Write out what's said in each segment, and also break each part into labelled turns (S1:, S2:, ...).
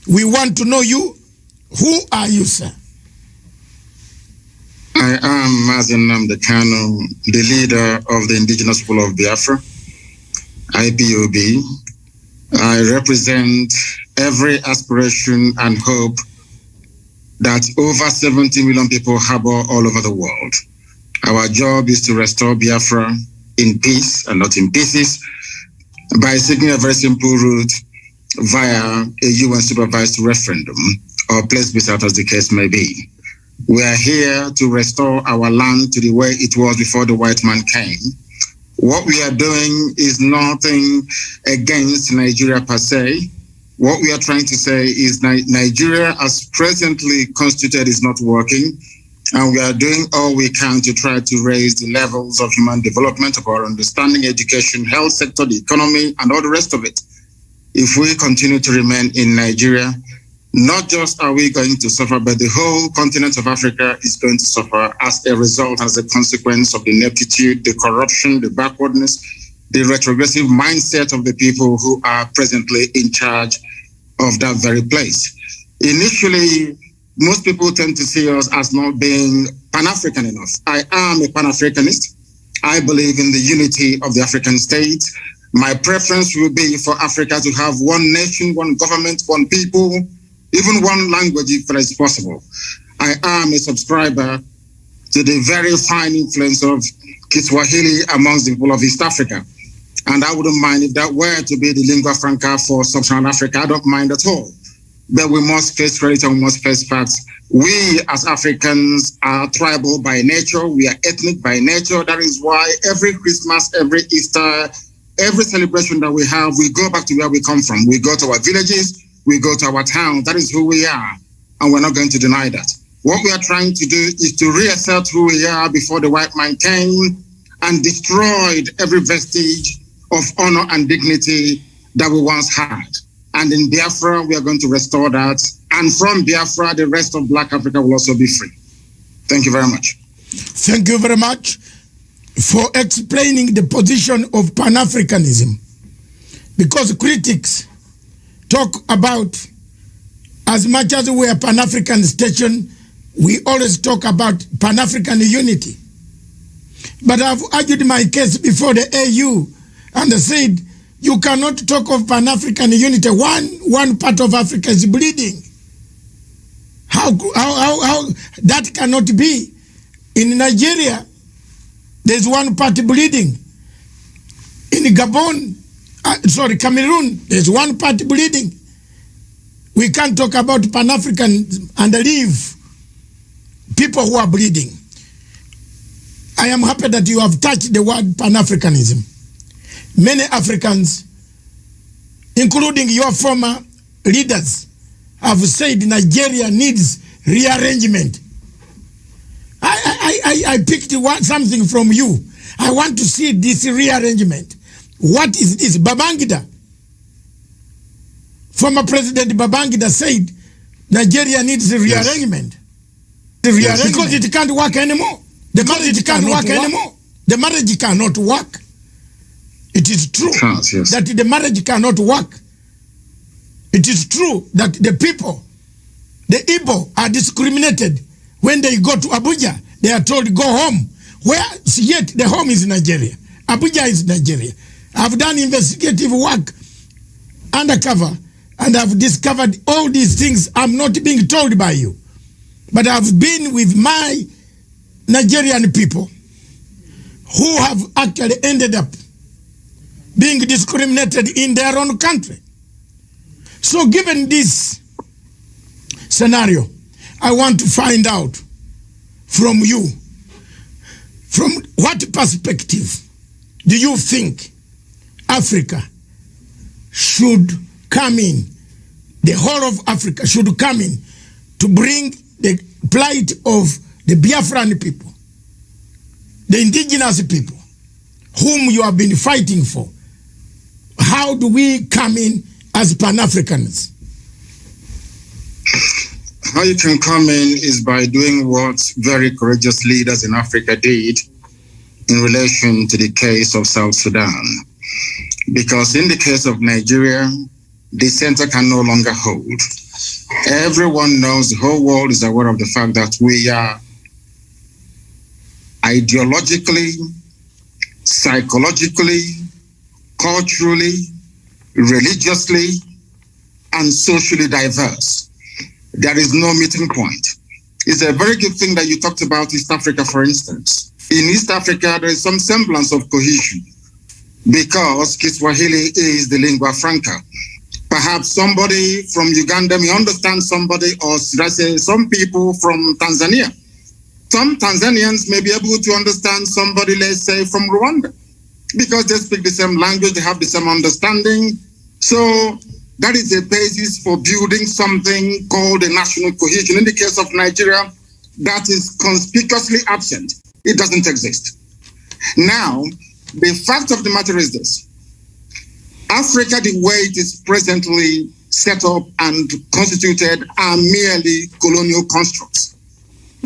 S1: We want to know you. Who are you, sir?
S2: I am Mazi Nnamdi Kanu, the leader of the Indigenous People of Biafra, IPOB. I represent every aspiration and hope that over 70 million people harbor all over the world. Our job is to restore Biafra in peace and not in pieces by seeking a very simple route via a UN-supervised referendum or plebiscite, as the case may be. We are here to restore our land to the way it was before the white man came. What we are doing is nothing against Nigeria per se. What we are trying to say is Nigeria as presently constituted is not working, and we are doing all we can to try to raise the levels of human development, of our understanding, education, health sector, the economy, and all the rest of it. If we continue to remain in Nigeria, not just are we going to suffer, but the whole continent of Africa is going to suffer as a result, as a consequence of the ineptitude, the corruption, the backwardness, the retrogressive mindset of the people who are presently in charge of that very place. Initially, most people tend to see us as not being Pan-African enough. I am a Pan-Africanist. I believe in the unity of the African state. My preference will be for Africa to have one nation, one government, one people, even one language if it is possible. I am a subscriber to the very fine influence of Kiswahili amongst the people of East Africa. And I wouldn't mind if that were to be the lingua franca for sub-Saharan Africa. I don't mind at all. But we must face reality and we must face facts. We as Africans are tribal by nature. We are ethnic by nature. That is why every Christmas, every Easter, every celebration that we have, we go back to where we come from. We go to our villages. We go to our town. That is who we are, and we're not going to deny that. What we are trying to do is to reassert who we are before the white man came and destroyed every vestige of honor and dignity that we once had. And in Biafra, we are going to restore that. And from Biafra, the rest of Black Africa will also be free. Thank you very much.
S1: Thank you very much for explaining the position of Pan-Africanism. Because critics talk about, as much as we are Pan-African station, we always talk about Pan-African unity. But I've argued my case before the AU and I said, you cannot talk of Pan-African unity. One part of Africa is bleeding. How that cannot be. In Nigeria, there's one part bleeding. In Gabon, Cameroon, there's one part bleeding. We can't talk about Pan-African and leave people who are bleeding. I am happy that you have touched the word Pan-Africanism. Many Africans, including your former leaders, have said Nigeria needs rearrangement. I picked something from you. I want to see this rearrangement. What is this? Babangida. Former President Babangida said Nigeria needs a rearrangement. Yes. Because it can't work anymore. The marriage cannot work anymore. The marriage cannot work. It is true that the marriage cannot work. It is true that the people, the Igbo, are discriminated. When they go to Abuja, they are told go home. Where yet the home is Nigeria. Abuja is Nigeria. I've done investigative work undercover and I've discovered all these things. I'm not being told by you. But I've been with my Nigerian people who have actually ended up being discriminated in their own country. So given this scenario, I want to find out from you, from what perspective do you think Africa should come in, the whole of Africa should come in to bring the plight of the Biafran people, the indigenous people, whom you have been fighting for? How do we come in as Pan-Africans?
S2: How you can come in is by doing what very courageous leaders in Africa did in relation to the case of South Sudan. Because in the case of Nigeria, the center can no longer hold. Everyone knows, the whole world is aware of the fact that we are ideologically, psychologically, culturally, religiously, and socially diverse. There is no meeting point. It's a very good thing that you talked about East Africa, for instance. In East Africa, there is some semblance of cohesion because Kiswahili is the lingua franca. Perhaps somebody from Uganda may understand somebody, or should I say some people from Tanzania. Some Tanzanians may be able to understand somebody, let's say, from Rwanda, because they speak the same language, they have the same understanding. So that is a basis for building something called a national cohesion. In the case of Nigeria, that is conspicuously absent. It doesn't exist. Now, the fact of the matter is this. Africa, the way it is presently set up and constituted, are merely colonial constructs,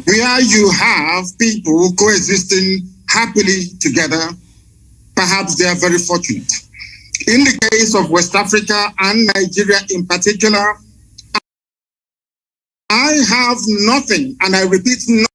S2: where you have people coexisting happily together. Perhaps they are very fortunate. In the case of West Africa and Nigeria in particular, I have nothing, and I repeat, not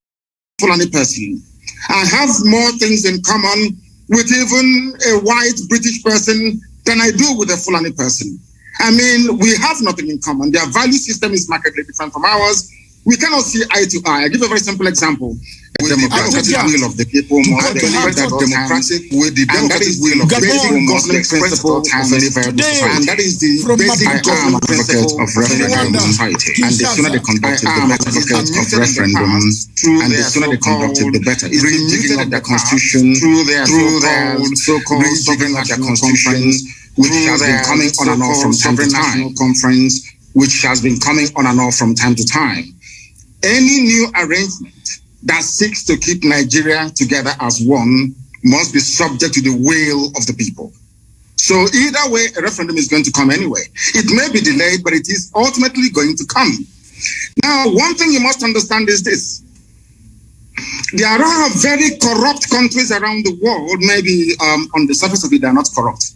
S2: Fulani person. I have more things in common with even a white British person than I do with a Fulani person. I mean, we have nothing in common. Their value system is markedly different from ours. We cannot see eye to eye. I give a very simple example. The democratic will of the people must be democratic with the democratic will of the people must be principle of any viable society. And that is the basic advocate of referendum society. And the sooner they conducted the better of referendums, and the sooner they conducted the better. It's the rejigging of their constitution through their so-called rejigging of their constitutions, which has been coming on and off from time to time. Conference, which has been coming on and off from time to time. Any new arrangement that seeks to keep Nigeria together as one must be subject to the will of the people. So either way, a referendum is going to come anyway. It may be delayed, but it is ultimately going to come. Now, one thing you must understand is this. There are very corrupt countries around the world. Maybe on the surface of it, they're not corrupt.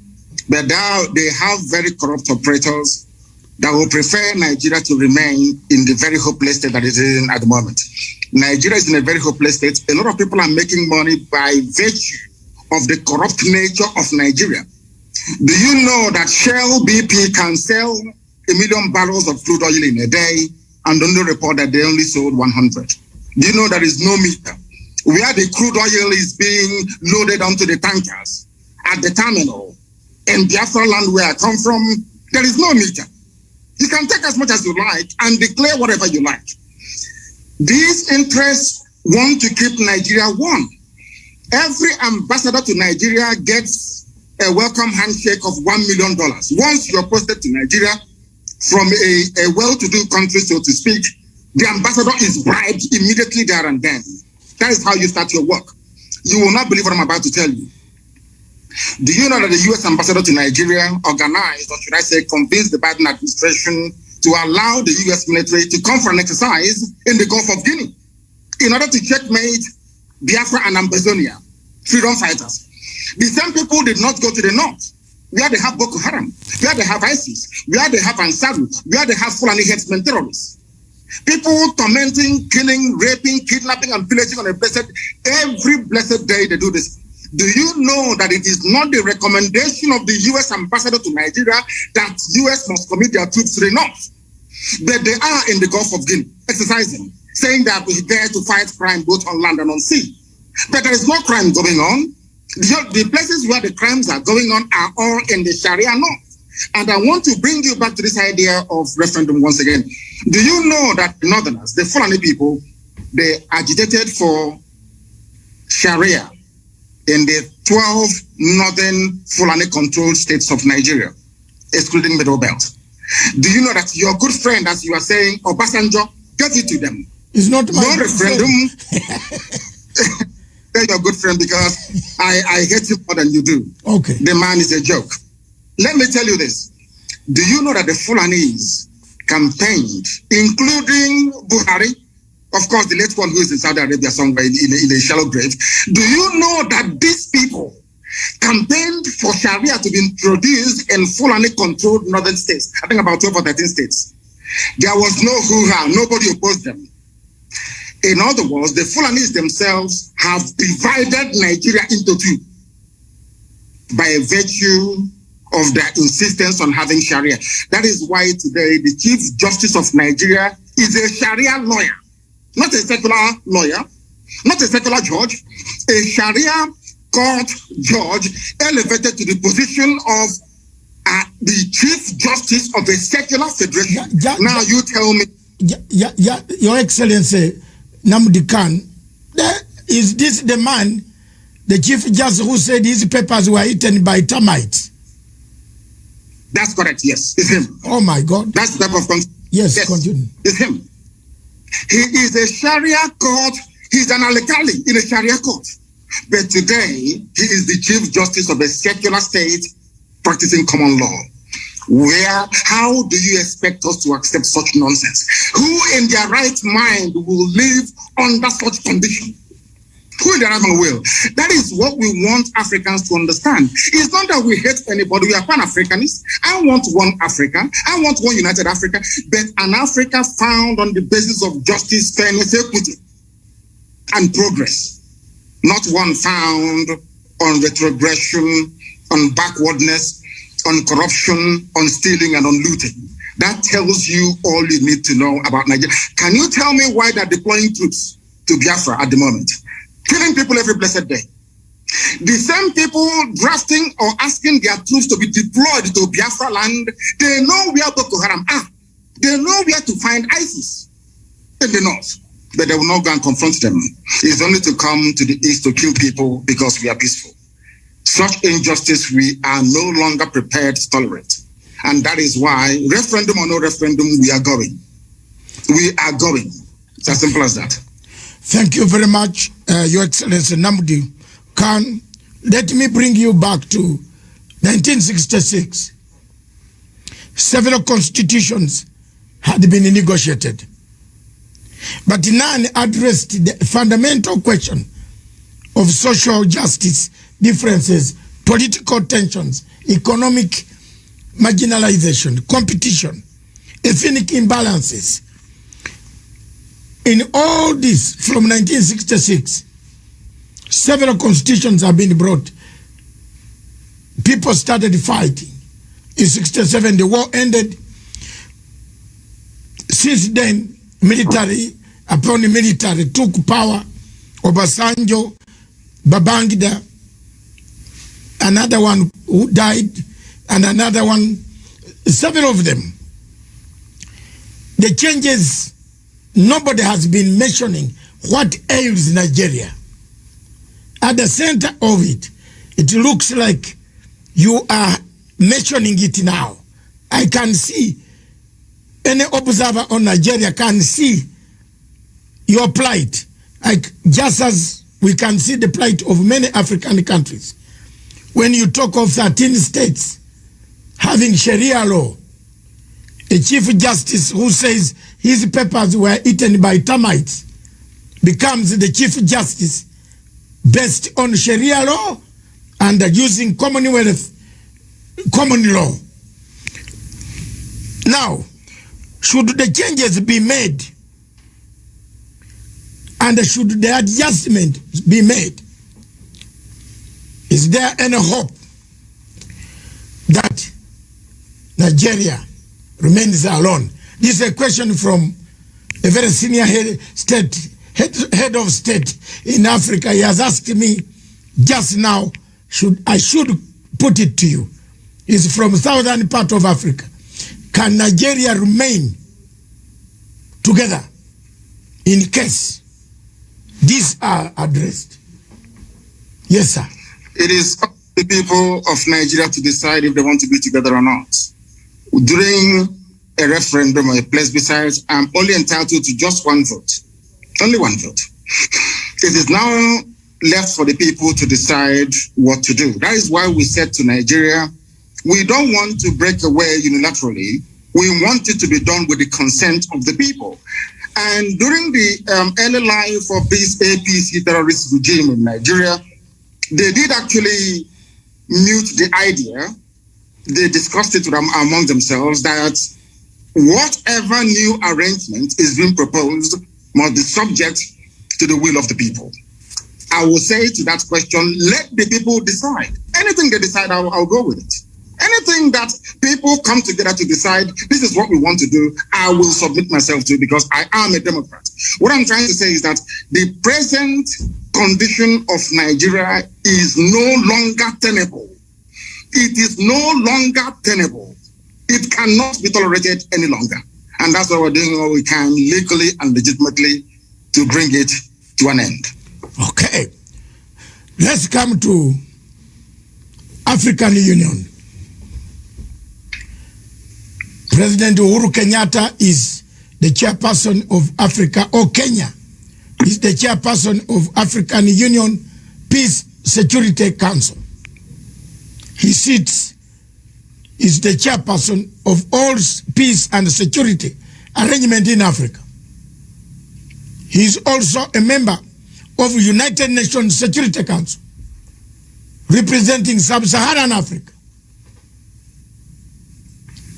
S2: But they have very corrupt operators that will prefer Nigeria to remain in the very hopeless state that it is in at the moment. Nigeria is in a very hopeless state. A lot of people are making money by virtue of the corrupt nature of Nigeria. Do you know that Shell BP can sell 1 million barrels of crude oil in a day and only report that they only sold 100? Do you know there is no meter? Where the crude oil is being loaded onto the tankers at the terminal in Biafra land where I come from, there is no meter. You can take as much as you like and declare whatever you like. These interests want to keep Nigeria one. Every ambassador to Nigeria gets a welcome handshake of $1 million. Once you're posted to Nigeria from a well-to-do country, so to speak, the ambassador is bribed immediately there and then. That is how you start your work. You will not believe what I'm about to tell you. Do you know that the U.S. ambassador to Nigeria organized, or should I say, convinced the Biden administration to allow the U.S. military to come for an exercise in the Gulf of Guinea in order to checkmate Biafra and Ambazonia, freedom fighters? The same people did not go to the north, where they have Boko Haram, where they have ISIS, where they have Ansaru, where they have Fulani headsmen terrorists. People tormenting, killing, raping, kidnapping, and pillaging on every blessed day they do this. Do you know that it is not the recommendation of the U.S. ambassador to Nigeria that U.S. must commit their troops to the north? But they are in the Gulf of Guinea, exercising, saying that we're there to fight crime both on land and on sea. But there is no crime going on. The places where the crimes are going on are all in the Sharia north. And I want to bring you back to this idea of referendum once again. Do you know that the northerners, the Fulani people, they agitated for Sharia in the 12 northern Fulani-controlled states of Nigeria, excluding Middle Belt? Do you know that your good friend, as you are saying, Obasanjo, gave it to them?
S1: It's not my
S2: no referendum. They're your good friend because I hate you more than you do.
S1: Okay.
S2: The man is a joke. Let me tell you this. Do you know that the Fulanis campaigned, including Buhari, of course, the late one who is in Saudi Arabia somewhere in a shallow grave? Do you know that these people campaigned for Sharia to be introduced in Fulani-controlled northern states? I think about 12 or 13 states. There was no hoo-ha. Nobody opposed them. In other words, the Fulanis themselves have divided Nigeria into two by virtue of their insistence on having Sharia. That is why today the Chief Justice of Nigeria is a Sharia lawyer, not a secular lawyer, not a secular judge, a Sharia court judge elevated to the position of the Chief Justice of a secular federation. Now you tell me.
S1: Your Excellency Nnamdi Kanu, is this the man, the Chief Justice, who said his papers were eaten by termites?
S2: That's correct, yes. It's him.
S1: Oh my God.
S2: That's the type of
S1: yes, continue.
S2: It's him. He is a Sharia court. He's an alkali in a Sharia court. But today, he is the Chief Justice of a secular state practicing common law. How do you expect us to accept such nonsense? Who in their right mind will live under such condition? Who in their right mind will? That is what we want Africans to understand. It's not that we hate anybody. We are Pan-Africanists. I want one Africa. I want one united Africa, but an Africa found on the basis of justice, fairness, equity, and progress. Not one found on retrogression, on backwardness, on corruption, on stealing, and on looting. That tells you all you need to know about Nigeria. Can you tell me why they're deploying troops to Biafra at the moment? Killing people every blessed day. The same people drafting or asking their troops to be deployed to Biafra land, they know where Boko Haram are. They know where to find ISIS in the north. But they will not go and confront them. It's only to come to the east to kill people because we are peaceful. Such injustice we are no longer prepared to tolerate. And that is why, referendum or no referendum, we are going. We are going. It's as simple as that.
S1: Thank you very much, Your Excellency Nnamdi Kanu. Let me bring you back to 1966. Several constitutions had been negotiated, but none addressed the fundamental question of social justice, differences, political tensions, economic marginalization, competition, ethnic imbalances. In all this, from 1966, several constitutions have been brought. People started fighting. In 67, the war ended. Since then, military took power. Obasanjo, Babangida, another one who died, and another one, several of them. The changes, nobody has been mentioning what ails Nigeria. At the center of it, it looks like you are mentioning it now. I can see, any observer on Nigeria can see your plight, just as we can see the plight of many African countries. When you talk of 13 states having Sharia law, a Chief Justice who says his papers were eaten by termites becomes the Chief Justice based on Sharia law and using Commonwealth common law. Now, should the changes be made and should the adjustment be made, is there any hope that Nigeria remains alone? This is a question from a very senior head of state in Africa. He has asked me just now, I should put it to you. He's from southern part of Africa. Can Nigeria remain together in case these are addressed? Yes, sir.
S2: It is up to the people of Nigeria to decide if they want to be together or not. During a referendum or a plebiscite, I'm only entitled to just one vote. Only one vote. It is now left for the people to decide what to do. That is why we said to Nigeria, we don't want to break away unilaterally. We want it to be done with the consent of the people. And during the early life of this APC terrorist regime in Nigeria, they did actually mute the idea. They discussed it among themselves that whatever new arrangement is being proposed must be subject to the will of the people. I will say to that question, let the people decide. Anything they decide, I'll go with it. Anything that people come together to decide, this is what we want to do, I will submit myself to, because I am a Democrat. What I'm trying to say is that the present condition of Nigeria is no longer tenable. It is no longer tenable. It cannot be tolerated any longer. And that's why we're doing what we can legally and legitimately to bring it to an end.
S1: Okay. Let's come to African Union. President Uhuru Kenyatta is the chairperson of Africa, or Kenya is the chairperson of African Union Peace Security Council. He is the chairperson of all peace and security arrangement in Africa. He is also a member of United Nations Security Council, representing Sub-Saharan Africa.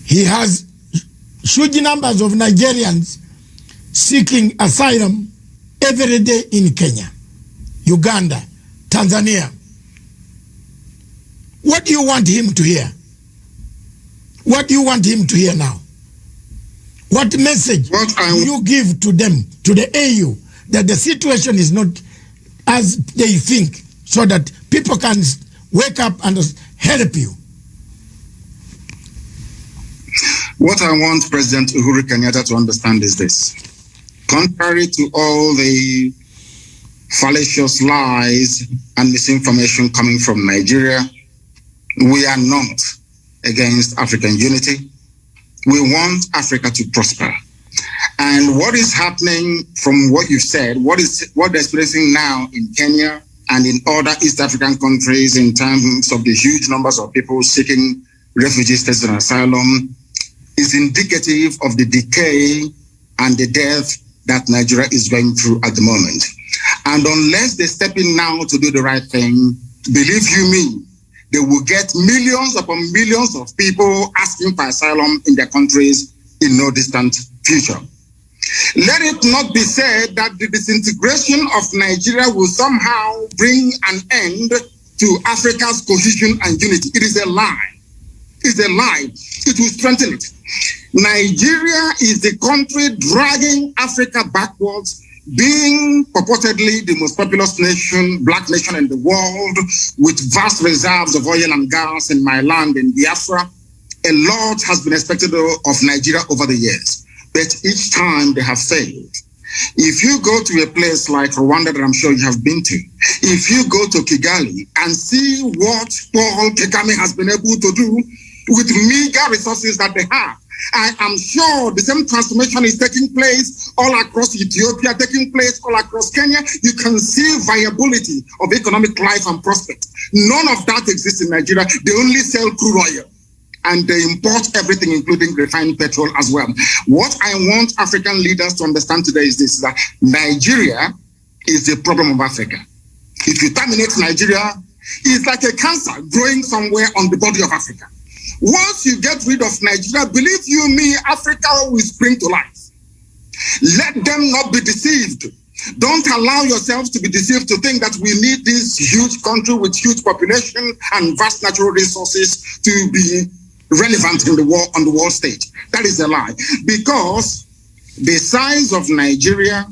S1: He has huge numbers of Nigerians seeking asylum every day in Kenya, Uganda, Tanzania. What do you want him to hear? What do you want him to hear now? What message do you give to them, to the AU, that the situation is not as they think, so that people can wake up and help you?
S2: What I want President Uhuru Kenyatta to understand is this. Contrary to all the fallacious lies and misinformation coming from Nigeria, we are not against African unity. We want Africa to prosper. And what is happening, from what you've said, what they're experiencing now in Kenya and in other East African countries in terms of the huge numbers of people seeking refugee status and asylum, is indicative of the decay and the death that Nigeria is going through at the moment. And unless they step in now to do the right thing, believe you me, they will get millions upon millions of people asking for asylum in their countries in no distant future. Let it not be said that the disintegration of Nigeria will somehow bring an end to Africa's cohesion and unity. It is a lie. It's a lie. It will strengthen it. Nigeria is the country dragging Africa backwards, being purportedly the most populous nation, black nation in the world, with vast reserves of oil and gas in my land in Biafra. A lot has been expected of Nigeria over the years, but each time they have failed. If you go to a place like Rwanda that I'm sure you have been to, if you go to Kigali and see what Paul Kagame has been able to do with meager resources that they have, I am sure the same transformation is taking place all across Ethiopia, taking place all across Kenya. You can see viability of economic life and prospect. None of that exists in Nigeria. They only sell crude oil and they import everything, including refined petrol as well. What I want African leaders to understand today is this, that Nigeria is the problem of Africa. If you terminate Nigeria, it's like a cancer growing somewhere on the body of Africa. Once you get rid of Nigeria, believe you me, Africa will spring to life. Let them not be deceived. Don't allow yourselves to be deceived to think that we need this huge country with huge population and vast natural resources to be relevant in the world, on the world stage. That is a lie. Because the size of Nigeria,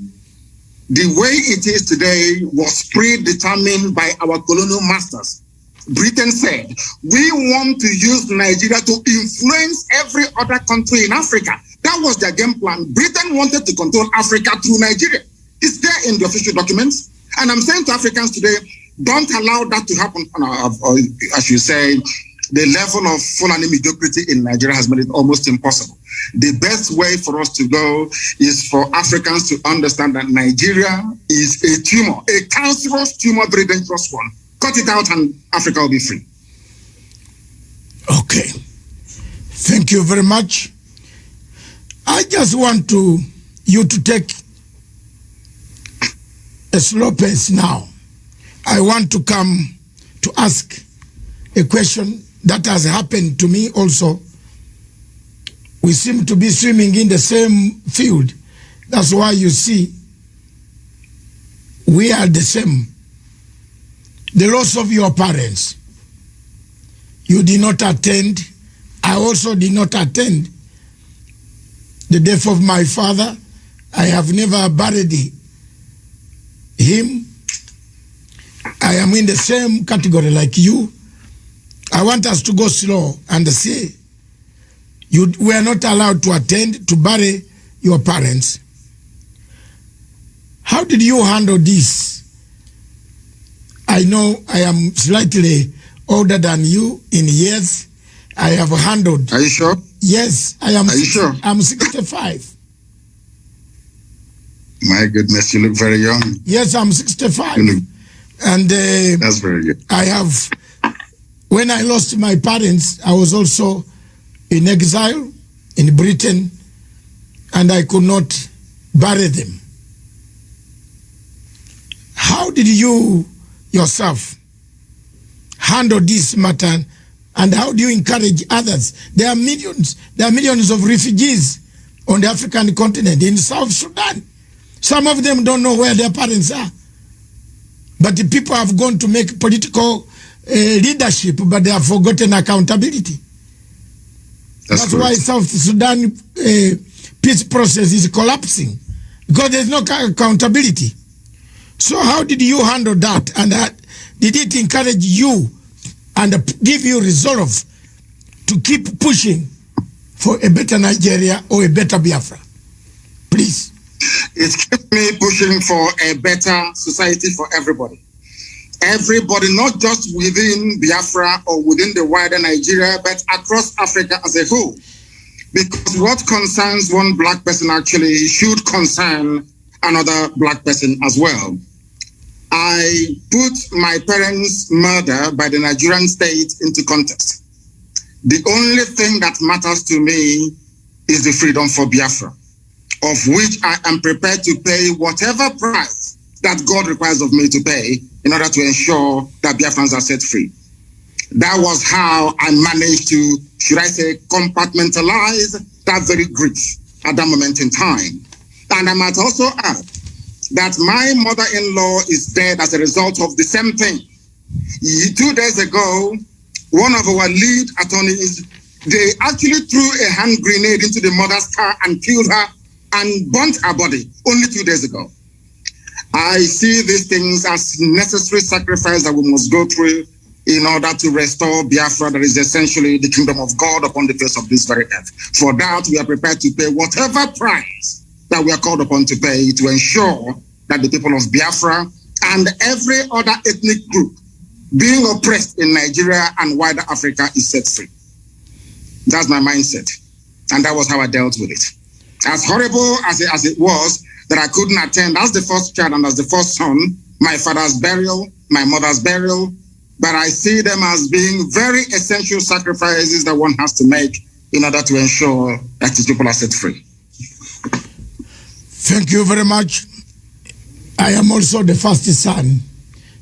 S2: the way it is today, was predetermined by our colonial masters. Britain said, we want to use Nigeria to influence every other country in Africa. That was their game plan. Britain wanted to control Africa through Nigeria. It's there in the official documents. And I'm saying to Africans today, don't allow that to happen. As you say, the level of Fulani mediocrity in Nigeria has made it almost impossible. The best way for us to go is for Africans to understand that Nigeria is a tumor, a cancerous tumor, very dangerous one. Cut it out and Africa will be free.
S1: Okay. Thank you very much. I just want you to take a slow pace now. I want to come to ask a question that has happened to me also We seem to be swimming in the same field. That's why you see we are the same. The loss of your parents, you did not attend. I also did not attend. The death of my father, I have never buried him. I am in the same category like you. I want us to go slow and say, you were not allowed to attend to bury your parents. How did you handle this? I know I am slightly older than you in years. I have handled.
S2: Are you sure?
S1: Yes, I am.
S2: Are you sure?
S1: I'm 65.
S2: My goodness, you look very young.
S1: Yes, I'm 65. And
S2: that's very good.
S1: I have, when I lost my parents, I was also in exile in Britain, and I could not bury them. How did you yourself handle this matter, and how do you encourage others? There are millions of refugees on the African continent, in South Sudan. Some of them don't know where their parents are. But the people have gone to make political leadership, but they have forgotten accountability. That's why South Sudan peace process is collapsing, because there's no accountability. So how did you handle that? And did it encourage you and give you resolve to keep pushing for a better Nigeria or a better Biafra? Please.
S2: It kept me pushing for a better society for everybody. Everybody, not just within Biafra or within the wider Nigeria, but across Africa as a whole. Because what concerns one black person actually should concern another black person as well. I put my parents' murder by the Nigerian state into context. The only thing that matters to me is the freedom for Biafra, of which I am prepared to pay whatever price that God requires of me to pay in order to ensure that Biafrans are set free. That was how I managed to, should I say, compartmentalize that very grief at that moment in time. And I might also add that my mother-in-law is dead as a result of the same thing. 2 days ago, one of our lead attorneys, they actually threw a hand grenade into the mother's car and killed her and burnt her body only 2 days ago. I see these things as necessary sacrifice that we must go through in order to restore Biafra, that is essentially the kingdom of God upon the face of this very earth. For that, we are prepared to pay whatever price that we are called upon to pay to ensure that the people of Biafra and every other ethnic group being oppressed in Nigeria and wider Africa is set free. That's my mindset. And that was how I dealt with it. As horrible as it was that I couldn't attend as the first child and as the first son, my father's burial, my mother's burial, but I see them as being very essential sacrifices that one has to make in order to ensure that his people are set free.
S1: Thank you very much. I am also the first son,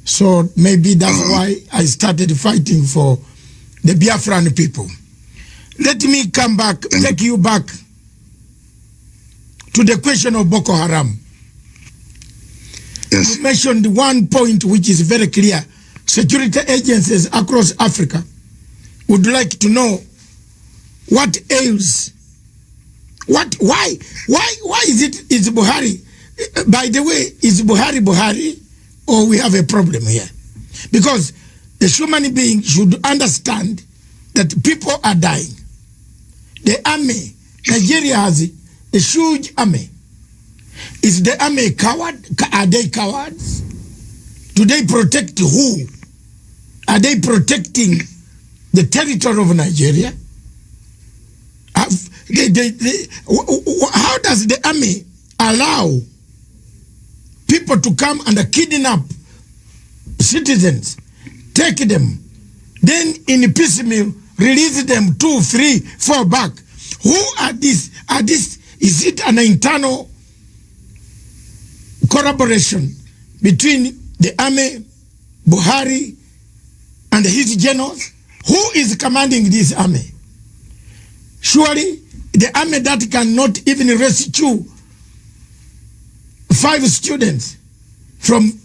S1: so maybe that's why I started fighting for the Biafran people. Let me come back, take you back to the question of Boko Haram.
S2: Yes.
S1: You mentioned one point which is very clear. Security agencies across Africa would like to know what ails. Why is Buhari? By the way, is Buhari, or we have a problem here? Because the human being should understand that people are dying. The army, Nigeria has a huge army. Is the army a coward? Are they cowards? Do they protect who? Are they protecting the territory of Nigeria? How does the army allow people to come and kidnap citizens, take them, then in piecemeal release them 2, 3, 4 back? Who are these? Is it an internal collaboration between the army, Buhari, and his generals? Who is commanding this army? Surely the army that cannot even rescue 5 students from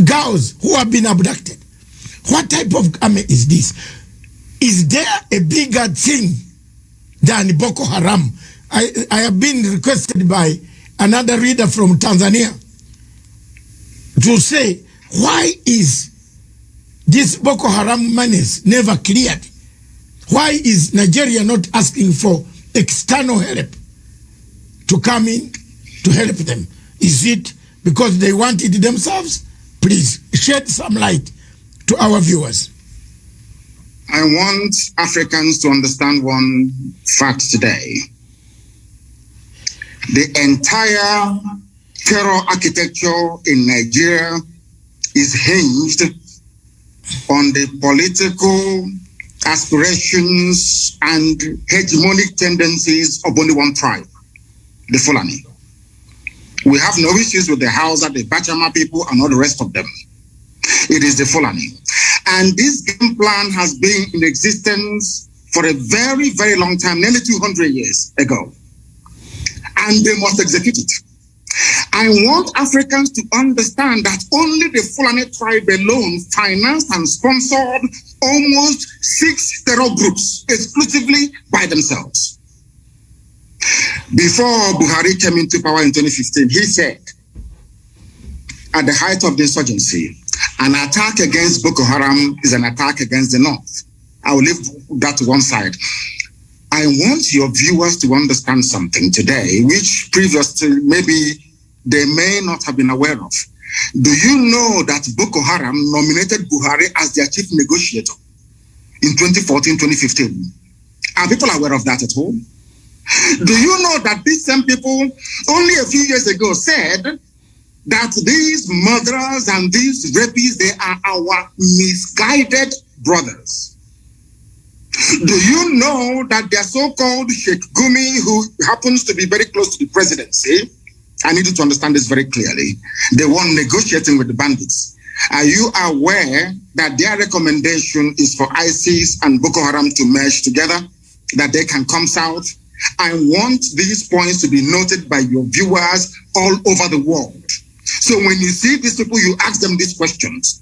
S1: girls who have been abducted. What type of army is this? Is there a bigger thing than Boko Haram? I have been requested by another reader from Tanzania to say, why is this Boko Haram menace never cleared? Why is Nigeria not asking for external help to come in to help them? Is it because they want it themselves? Please shed some light to our viewers.
S2: I want Africans to understand one fact today. The entire terror architecture in Nigeria is hinged on the political aspirations and hegemonic tendencies of only one tribe, the Fulani. We have no issues with the Hausa, the Bachama people, and all the rest of them. It is the Fulani. And this game plan has been in existence for a very, very long time, nearly 200 years ago. And they must execute it. I want Africans to understand that only the Fulani tribe alone financed and sponsored almost 6 terror groups exclusively by themselves. Before Buhari came into power in 2015, he said, at the height of the insurgency, an attack against Boko Haram is an attack against the North. I will leave that to one side. I want your viewers to understand something today, which previously maybe they may not have been aware of. Do you know that Boko Haram nominated Buhari as their chief negotiator in 2014, 2015? Are people aware of that at all? Do you know that these same people only a few years ago said that these murderers and these rapists, they are our misguided brothers? Do you know that their so-called Sheikh Gumi, who happens to be very close to the presidency, I need you to understand this very clearly, the one negotiating with the bandits, are you aware that their recommendation is for ISIS and Boko Haram to merge together, that they can come south? I want these points to be noted by your viewers all over the world. So when you see these people, you ask them these questions.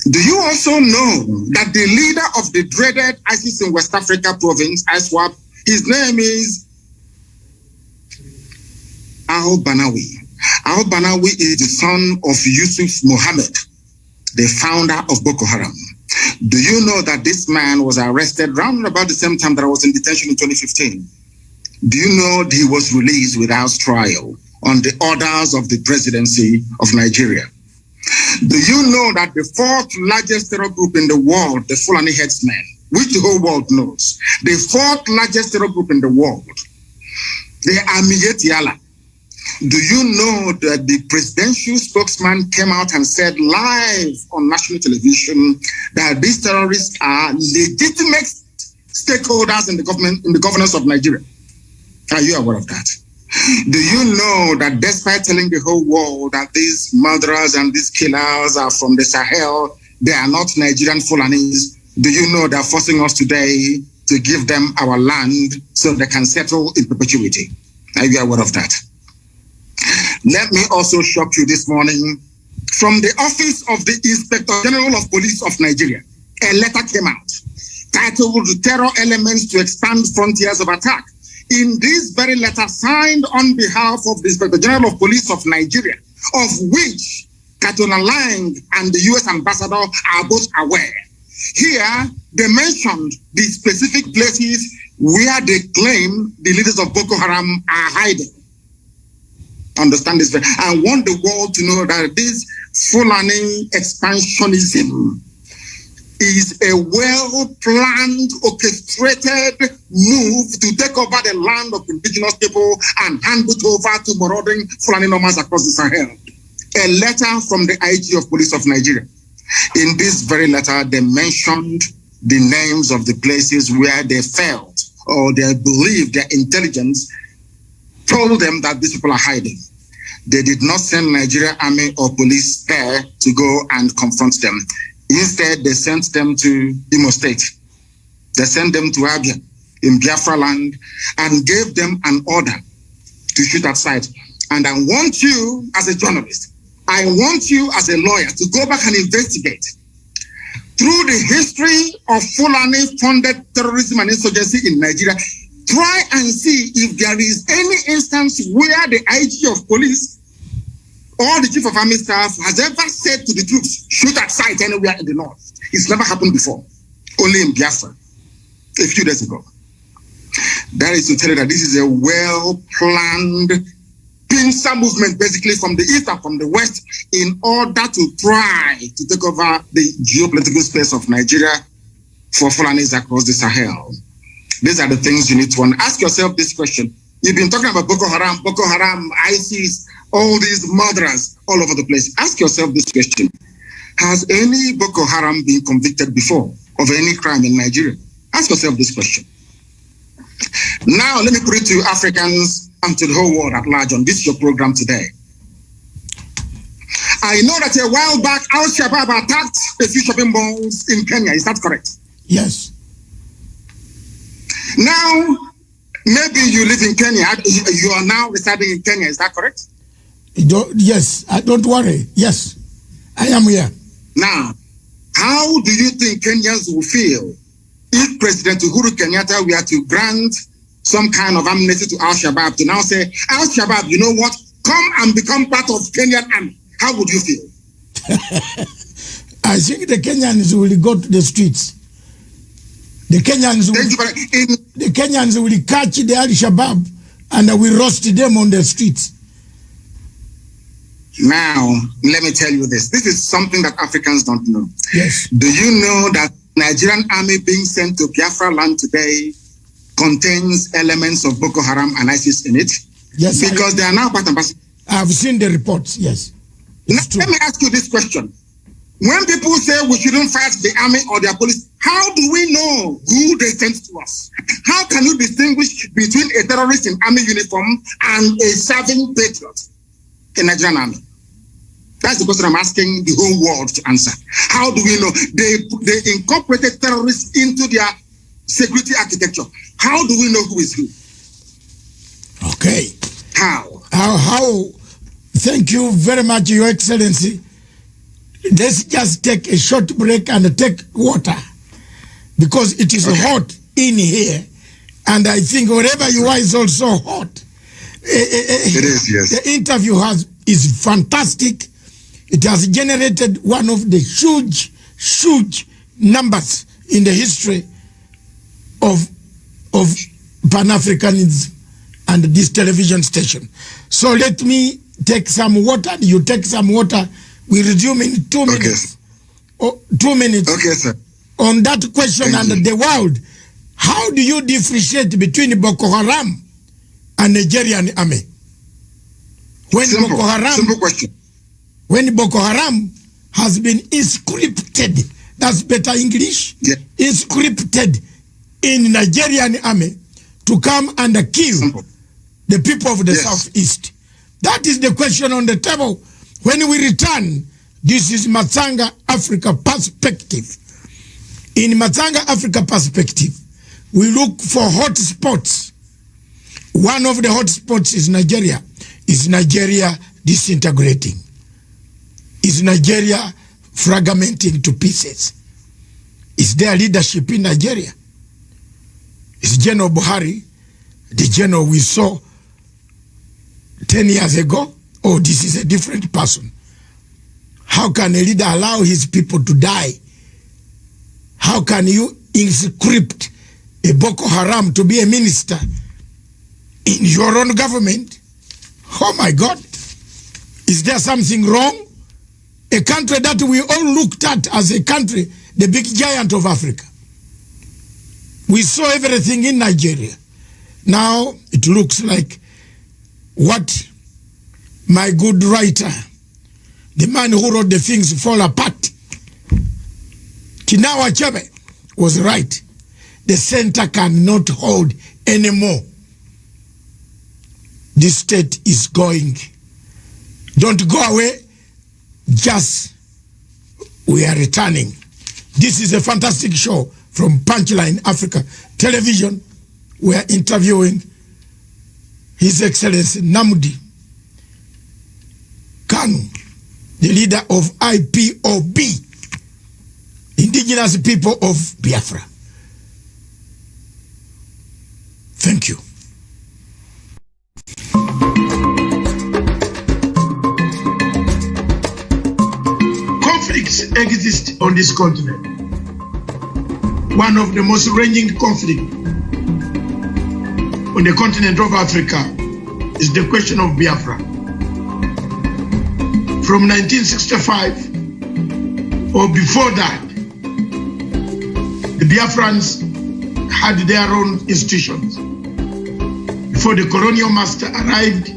S2: Do you also know that the leader of the dreaded ISIS in West Africa province, ISWAP, his name is Al-Banawi. Al-Banawi is the son of Yusuf Mohammed, the founder of Boko Haram. Do you know that this man was arrested around about the same time that I was in detention in 2015? Do you know that he was released without trial on the orders of the presidency of Nigeria? Do you know that the 4th largest terror group in the world, the Fulani headsmen, which the whole world knows, the 4th largest terror group in the world, they are Miyetiala. Do you know that the presidential spokesman came out and said live on national television that these terrorists are legitimate stakeholders in the government, in the governance of Nigeria? Are you aware of that? Do you know that despite telling the whole world that these murderers and these killers are from the Sahel, they are not Nigerian Fulanis? Do you know they're forcing us today to give them our land so they can settle in perpetuity? Are you aware of that? Let me also shock you this morning. From the office of the Inspector General of Police of Nigeria, a letter came out titled Terror Elements to Expand Frontiers of Attack. In this very letter signed on behalf of the Inspector General of Police of Nigeria, of which Katona Lang and the U.S. Ambassador are both aware. Here, they mentioned the specific places where they claim the leaders of Boko Haram are hiding. Understand this. I want the world to know that this Fulani expansionism is a well-planned, orchestrated move to take over the land of indigenous people and hand it over to marauding Fulani nomads across the Sahel. A letter from the IG of Police of Nigeria. In this very letter, they mentioned the names of the places where they felt or they believed their intelligence told them that these people are hiding. They did not send Nigeria army or police there to go and confront them. Instead, they sent them to Imo State. They sent them to Abia in Biafra land and gave them an order to shoot at sight. And I want you as a journalist, I want you as a lawyer to go back and investigate through the history of Fulani-funded terrorism and insurgency in Nigeria. Try and see if there is any instance where the IG of police or the chief of army staff has ever said to the troops, shoot at sight anywhere in the north. It's never happened before, only in Biafra a few days ago. That is to tell you that this is a well-planned pincer movement, basically from the east and from the west, in order to try to take over the geopolitical space of Nigeria for Fulanis across the Sahel. These are the things you need to ask yourself this question. You've been talking about Boko Haram, ISIS, all these murderers all over the place. Ask yourself this question. Has any Boko Haram been convicted before of any crime in Nigeria? Ask yourself this question. Now, let me put it to Africans and to the whole world at large on this your program today. I know that a while back, Al-Shabaab attacked a few shopping malls in Kenya. Is that correct?
S1: Yes.
S2: Now, maybe you live in Kenya. You are now residing in Kenya. Is that correct?
S1: Yes. Don't worry. Yes, I am here.
S2: Now, how do you think Kenyans will feel if President Uhuru Kenyatta were to grant some kind of amnesty to Al-Shabaab to now say, Al-Shabaab, you know what? Come and become part of Kenyan army. How would you feel?
S1: I think the Kenyans will go to the streets. The Kenyans will catch the Al-Shabaab and will roast them on the streets.
S2: Now, let me tell you this. This is something that Africans don't know.
S1: Yes.
S2: Do you know that Nigerian army being sent to Biafra land today contains elements of Boko Haram and ISIS in it?
S1: Yes.
S2: Because they are now part and parcel.
S1: I've seen the reports, yes.
S2: Now, let me ask you this question. When people say we shouldn't fight the army or their police, how do we know who they sent to us? How can you distinguish between a terrorist in army uniform and a serving patriot in Nigerian army? That's the question I'm asking the whole world to answer. How do we know? They incorporated terrorists into their security architecture. How do we know who is who?
S1: Okay.
S2: How?
S1: Thank you very much, Your Excellency. Let's just take a short break and take water, because it is hot in here, and I think wherever you are is also hot.
S2: It is, yes.
S1: The interview is fantastic. It has generated one of the huge numbers in the history of Pan-Africanism and this television station. So let me take some water. You take some water. We resume in 2 minutes.
S2: Okay.
S1: 2 minutes.
S2: Okay, sir.
S1: On that question. Thank and you. The world, how do you differentiate between Boko Haram and Nigerian army?
S2: Simple question.
S1: When Boko Haram has been inscripted, that's better English,
S2: yeah.
S1: Inscripted in Nigerian army to come and kill the people of the southeast. That is the question on the table. When we return, this is Matsanga Africa perspective. In Matsanga Africa perspective, we look for hot spots. One of the hot spots is Nigeria. Is Nigeria disintegrating? Is Nigeria fragmenting to pieces? Is there leadership in Nigeria? Is General Buhari the general we saw 10 years ago? Or this is a different person? How can a leader allow his people to die? How can you inscript a Boko Haram to be a minister in your own government? Oh my God. Is there something wrong? A country that we all looked at as a country, the big giant of Africa. We saw everything in Nigeria. Now it looks like what my good writer, the man who wrote The Things Fall Apart, Kinawa Chebe, was right. The center cannot hold anymore. This state is going. Don't go away. Just, we are returning. This is a fantastic show from Punchline Africa Television. we are interviewing His Excellency Nnamdi Kanu, the leader of IPOB, Indigenous People of Biafra. Thank you. Conflicts exist on this continent. One of the most raging conflicts on the continent of Africa is the question of Biafra. From 1965 or before that, the Biafrans had their own institutions. Before the colonial master arrived,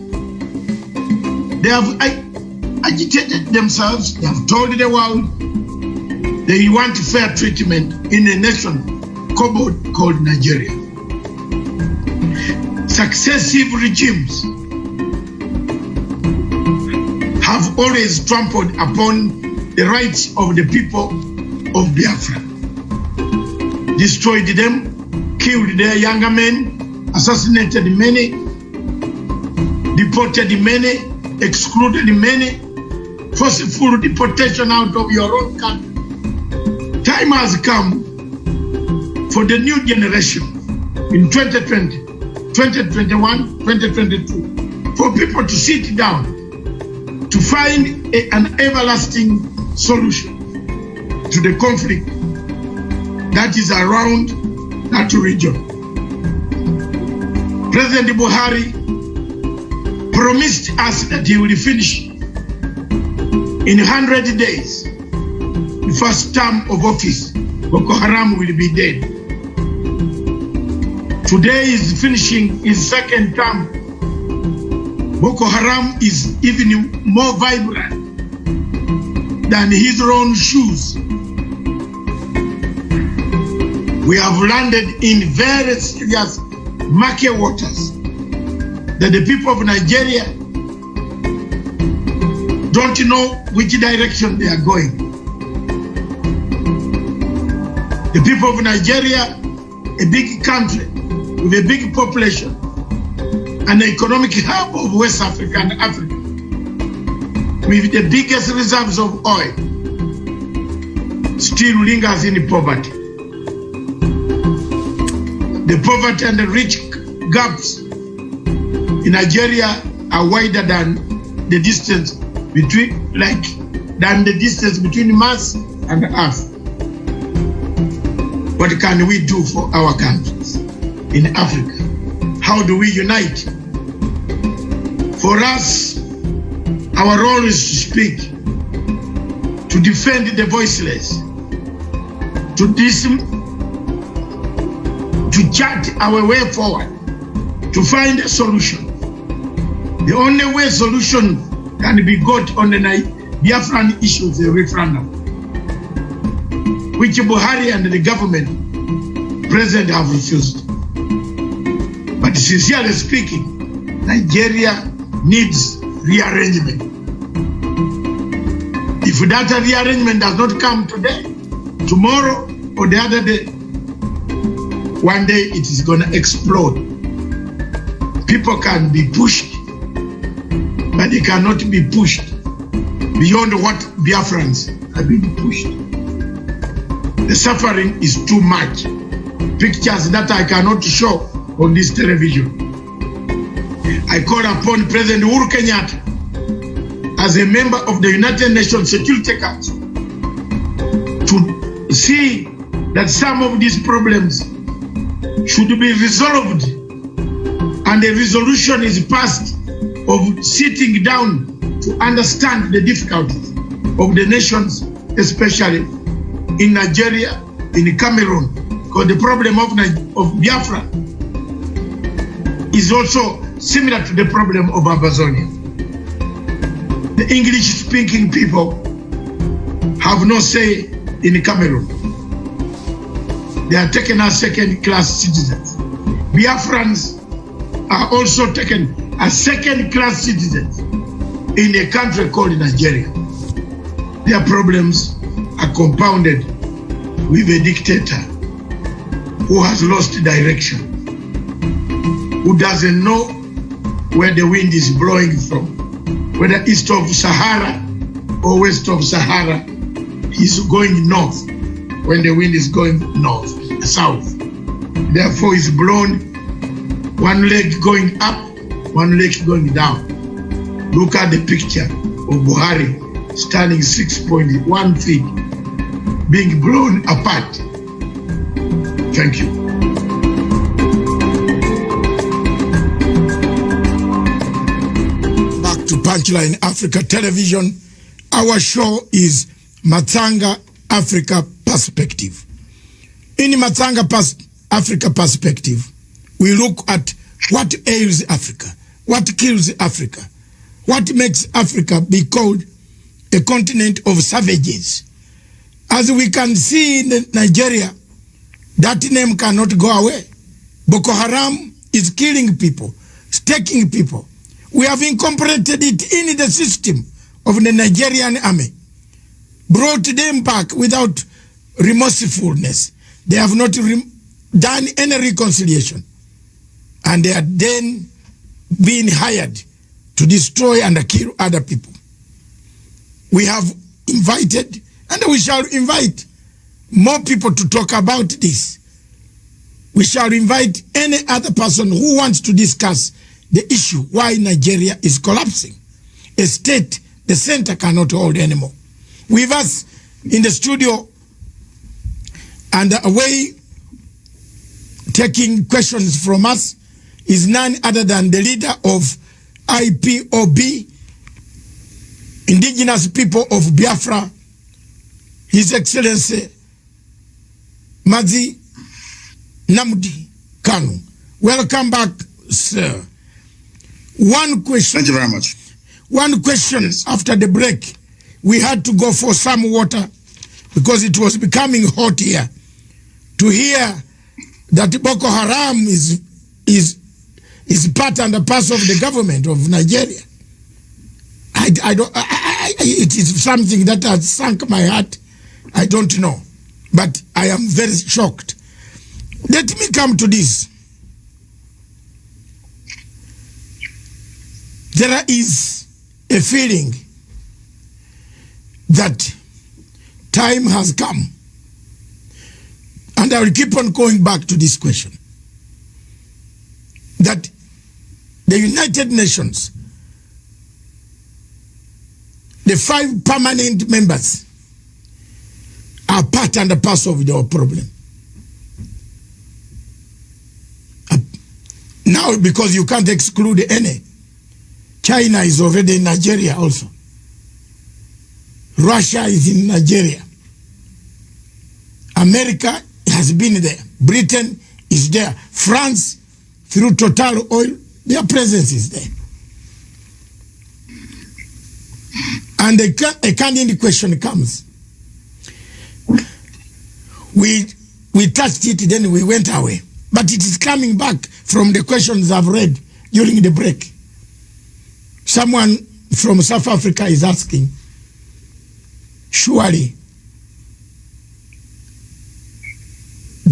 S1: they have agitated themselves, they have told the world they want fair treatment in a nation called Nigeria. Successive regimes have always trampled upon the rights of the people of Biafra, destroyed them, killed their younger men, assassinated many, deported many, excluded many, forceful deportation out of your own country. Time has come for the new generation in 2020, 2021, 2022, for people to sit down to find an everlasting solution to the conflict that is around that region. President Buhari promised us that he will finish in 100 days the first term of office. Boko Haram will be dead. Today is finishing his second term. Boko Haram is even more vibrant than his own shoes. We have landed in very serious murky waters that the people of Nigeria don't know which direction they are going. The people of Nigeria, a big country with a big population, an economic hub of West Africa and Africa, with the biggest reserves of oil, still lingers in poverty. The poverty and the rich gaps in Nigeria are wider than the distance between Mars and Earth. What can we do for our countries in Africa? How do we unite? For us, our role is to speak, to defend the voiceless, to chart our way forward, to find a solution. The only way solution can be got on the Biafran issue is a referendum, which Buhari and the government president have refused. But sincerely speaking, Nigeria needs rearrangement. If that rearrangement does not come today, tomorrow, or the other day, one day it is going to explode. People can be pushed, but they cannot be pushed beyond what Biafrans are being pushed. The suffering is too much. Pictures that I cannot show on this television. I call upon President Uhuru Kenyatta as a member of the United Nations Security Council to see that some of these problems should be resolved and a resolution is passed of sitting down to understand the difficulties of the nations, especially in Nigeria, in Cameroon, because the problem of Biafra is also similar to the problem of Amazonia. The English-speaking people have no say in Cameroon. They are taken as second-class citizens. Biafrans are also taken as second-class citizens in a country called Nigeria. Their problems are compounded with a dictator who has lost direction. who doesn't know where the wind is blowing from, whether east of Sahara or west of Sahara, is going north when the wind is going north, south. Therefore, it's blown one leg going up, one leg going down. Look at the picture of Buhari standing 6.1 feet, being blown apart. Thank you. Back to Punchline Africa Television. Our show is Matsanga Africa Perspective. In Matsanga Africa Perspective, we look at what ails Africa, what kills Africa, what makes Africa be called a continent of savages. As we can see in Nigeria, that name cannot go away. Boko Haram is killing people, taking people. We have incorporated it in the system of the Nigerian army, brought them back without remorsefulness. They have not done any reconciliation. And they are then being hired to destroy and kill other people. We have invited, and we shall invite more people to talk about this. We shall invite any other person who wants to discuss the issue why Nigeria is collapsing. A state the center cannot hold anymore. With us in the studio and away taking questions from us is none other than the leader of IPOB, Indigenous People of Biafra, His Excellency Mazi Nnamdi Kanu. Welcome back, sir. One question.
S2: Thank you very much.
S1: One question. Yes. After the break, we had to go for some water because it was becoming hot here. To hear that Boko Haram is part and a parcel of the government of Nigeria. It is something that has sunk my heart. I don't know. But I am very shocked. Let me come to this. There is a feeling that time has come. And I will keep on going back to this question. That the United Nations, the 5 permanent members, are part and a parcel of our problem. Now, because you can't exclude any, China is already in Nigeria also. Russia is in Nigeria. America has been there. Britain is there. France, through Total Oil, their presence is there. And a candid question comes. We touched it, then we went away. But it is coming back from the questions I've read during the break. Someone from South Africa is asking, surely,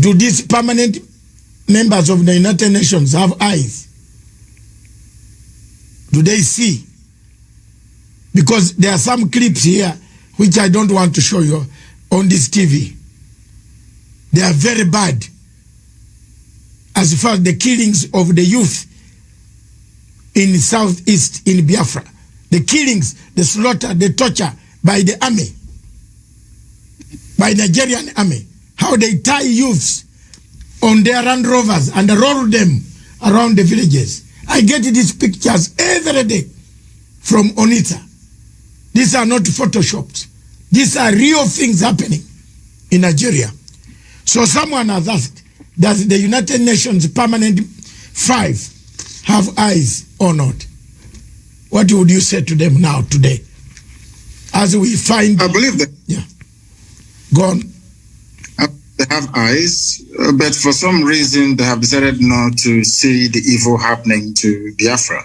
S1: do these permanent members of the United Nations have eyes? Do they see? Because there are some clips here which I don't want to show you on this TV. They are very bad as far as the killings of the youth in Southeast in Biafra. The killings, the slaughter, the torture by the army, by Nigerian army. How they tie youths on their Land Rovers and roll them around the villages. I get these pictures every day from Onitsha. These are not photoshopped. These are real things happening in Nigeria. So someone has asked, does the United Nations permanent 5 have eyes or not? What would you say to them now, today? As we find...
S2: I believe that...
S1: Yeah. Go on.
S2: They have eyes, but for some reason they have decided not to see the evil happening to Biafra.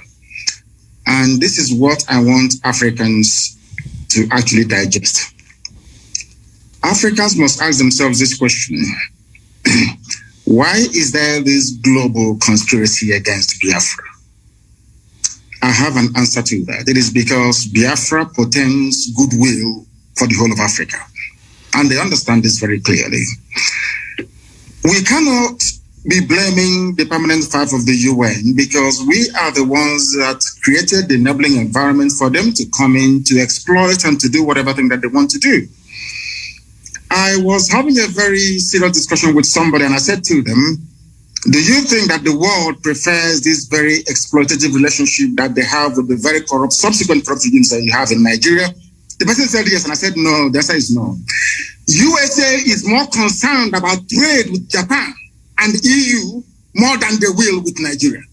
S2: And this is what I want Africans to actually digest. Africans must ask themselves this question. Why is there this global conspiracy against Biafra? I have an answer to that. It is because Biafra portends goodwill for the whole of Africa. And they understand this very clearly. We cannot be blaming the Permanent Five of the UN because we are the ones that created the enabling environment for them to come in, to exploit and to do whatever thing that they want to do. I was having a very serious discussion with somebody and I said to them, do you think that the world prefers this very exploitative relationship that they have with the very corrupt, subsequent corrupt regimes that you have in Nigeria? The person said yes, and I said no. The answer is no. USA is more concerned about trade with Japan and EU more than they will with Nigeria.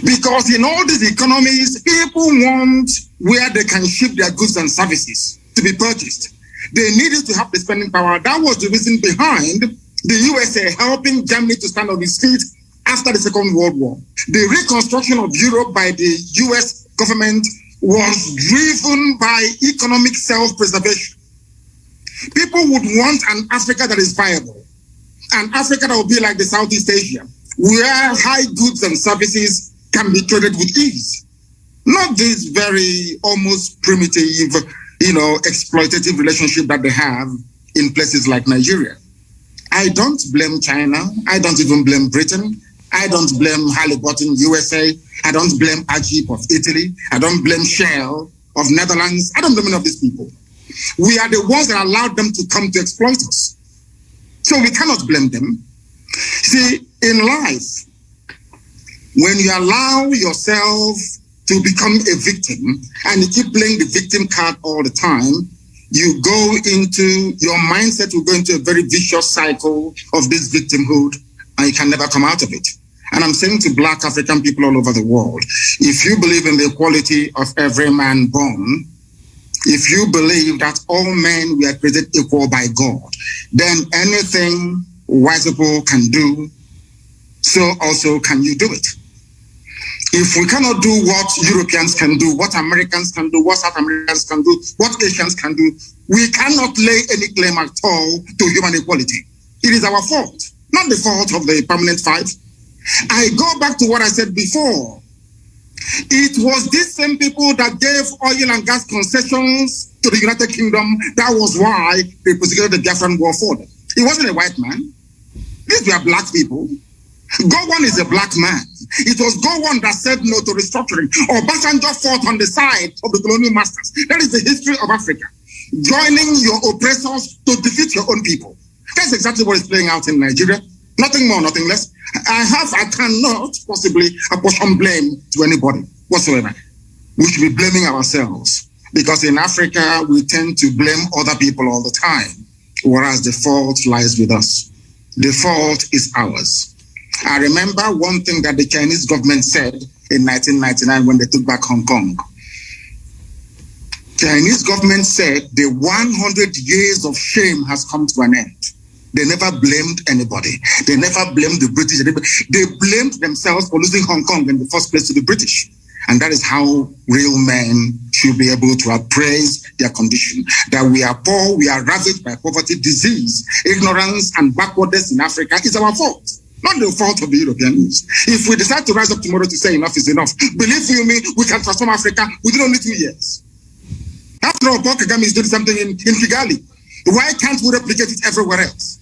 S2: Because in all these economies, people want where they can ship their goods and services to be purchased. They needed to have the spending power. That was the reason behind the USA helping Germany to stand on its feet after the Second World War. The reconstruction of Europe by the US government was driven by economic self-preservation. People would want an Africa that is viable, an Africa that will be like the Southeast Asia, where high goods and services can be traded with ease. Not this very almost primitive, exploitative relationship that they have in places like Nigeria. I don't blame China. I don't even blame Britain. I don't blame Halliburton, USA. I don't blame Agip of Italy. I don't blame Shell of Netherlands. I don't blame any of these people. We are the ones that allowed them to come to exploit us. So we cannot blame them. See, in life, when you allow yourself to become a victim and you keep playing the victim card all the time, you go into, your mindset will go into a very vicious cycle of this victimhood and you can never come out of it. And I'm saying to Black African people all over the world, if you believe in the equality of every man born, if you believe that all men were created equal by God, then anything white people can do, so also can you do it. If we cannot do what Europeans can do, what Americans can do, what South Americans can do, what Asians can do, we cannot lay any claim at all to human equality. It is our fault, not the fault of the Permanent Five. I go back to what I said before. It was these same people that gave oil and gas concessions to the United Kingdom. That was why they prosecuted the Biafran War for them. It wasn't a white man. These were black people. Gowon is a black man. It was Gowon that said no to restructuring. Obasanjo fought on the side of the colonial masters. That is the history of Africa. Joining your oppressors to defeat your own people. That's exactly what is playing out in Nigeria. Nothing more, nothing less. I cannot possibly apportion blame to anybody whatsoever. We should be blaming ourselves. Because in Africa, we tend to blame other people all the time. Whereas the fault lies with us. The fault is ours. I remember one thing that the Chinese government said in 1999 when they took back Hong Kong. Chinese government said the 100 years of shame has come to an end. They never blamed anybody. They never blamed the British. They blamed themselves for losing Hong Kong in the first place to the British. And that is how real men should be able to appraise their condition. That we are poor, we are ravaged by poverty, disease, ignorance, and backwardness in Africa is our fault. Not the fault of the Europeans. If we decide to rise up tomorrow to say enough is enough, believe you me, we can transform Africa within only 2 years. After all, Paul Kagame is doing something in Kigali. Why can't we replicate it everywhere else?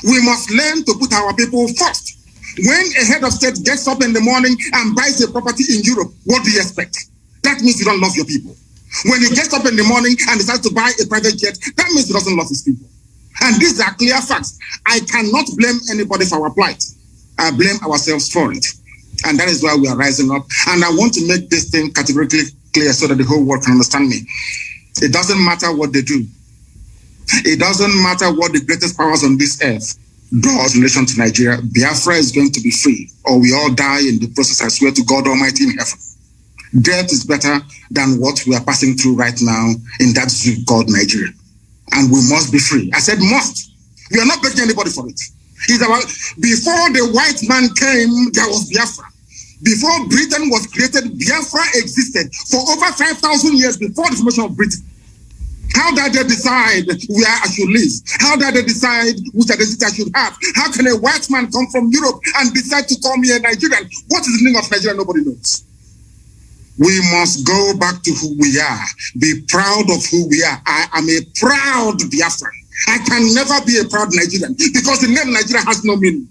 S2: We must learn to put our people first. When a head of state gets up in the morning and buys a property in Europe, what do you expect? That means you don't love your people. When he gets up in the morning and decides to buy a private jet, that means he doesn't love his people. And these are clear facts. I cannot blame anybody for our plight. I blame ourselves for it. And that is why we are rising up. And I want to make this thing categorically clear so that the whole world can understand me. It doesn't matter what they do. It doesn't matter what the greatest powers on this earth does in relation to Nigeria. Biafra is going to be free, or we all die in the process. I swear to God Almighty in heaven. Death is better than what we are passing through right now in that zoo called Nigeria. And we must be free. I said must. We are not begging anybody for it. Before the white man came, there was Biafra. Before Britain was created, Biafra existed for over 5,000 years before the formation of Britain. How did they decide where I should live? How did they decide which identity I should have? How can a white man come from Europe and decide to call me a Nigerian? What is the meaning of Nigeria? Nobody knows. We must go back to who we are. Be proud of who we are. I am a proud Biafran. I can never be a proud Nigerian because the name Nigeria has no meaning.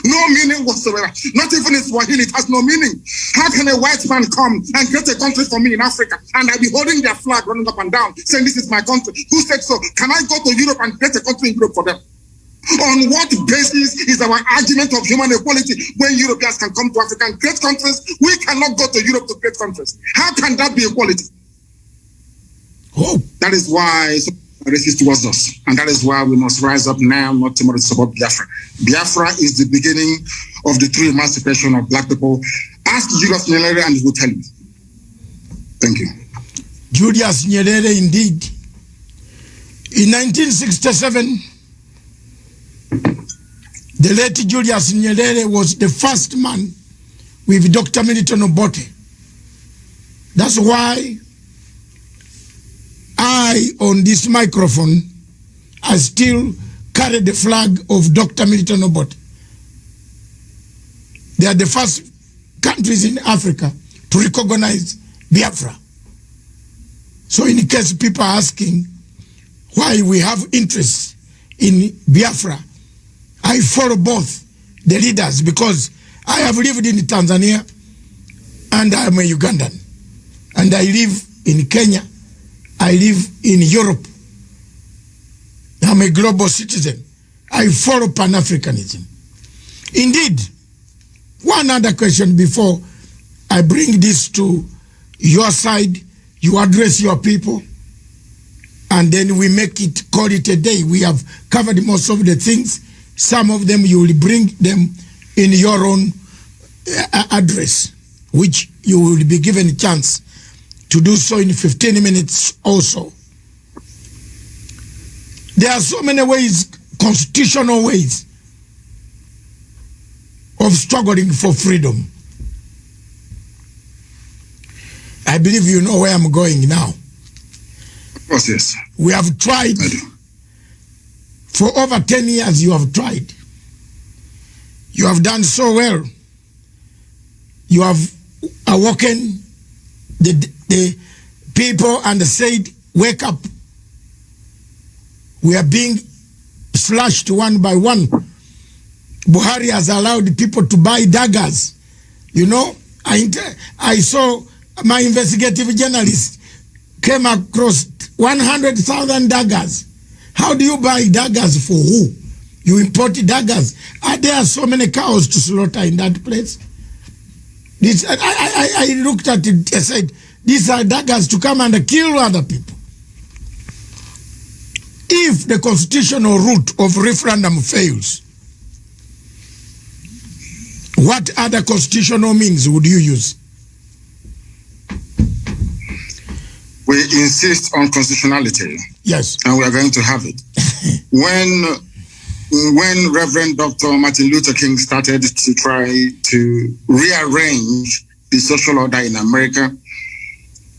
S2: No meaning whatsoever. Not even in Swahili, it has no meaning. How can a white man come and create a country for me in Africa and I be holding their flag running up and down saying this is my country? Who said so? Can I go to Europe and create a country in Europe for them? On what basis is our argument of human equality when Europeans can come to Africa and create countries? We cannot go to Europe to create countries. How can that be equality?
S1: Oh.
S2: That is why racist towards us. And that is why we must rise up now, not tomorrow, to support Biafra. Biafra is the beginning of the true emancipation of black people. Ask Julius Nyerere and he will tell you. Thank you.
S1: Julius Nyerere, indeed. In 1967, the late Julius Nyerere was the first man with Dr. Milton Obote. That's why I, on this microphone, I still carry the flag of Dr. Milton Obote. They are the first countries in Africa to recognize Biafra. So in case people are asking why we have interest in Biafra, I follow both the leaders because I have lived in Tanzania and I am a Ugandan. And I live in Kenya. I live in Europe. I'm a global citizen. I follow Pan-Africanism. Indeed, one other question before I bring this to your side, you address your people, and then we make it, call it a day. We have covered most of the things. Some of them you will bring them in your own address, which you will be given a chance to do so in 15 minutes also. There are so many ways, constitutional ways, of struggling for freedom. I believe you know where I'm going now.
S2: Of course, yes.
S1: We have tried. For over 10 years, you have tried. You have done so well. You have awoken the people and said, wake up. We are being slashed one by one. Buhari has allowed people to buy daggers. You know, I saw my investigative journalist came across 100,000 daggers. How do you buy daggers for who? You import daggers. Are there so many cows to slaughter in that place? I looked at it and said, these are daggers to come and kill other people. If the constitutional route of referendum fails, what other constitutional means would you use?
S2: We insist on constitutionality.
S1: Yes.
S2: And we are going to have it. When Reverend Dr. Martin Luther King started to try to rearrange the social order in America,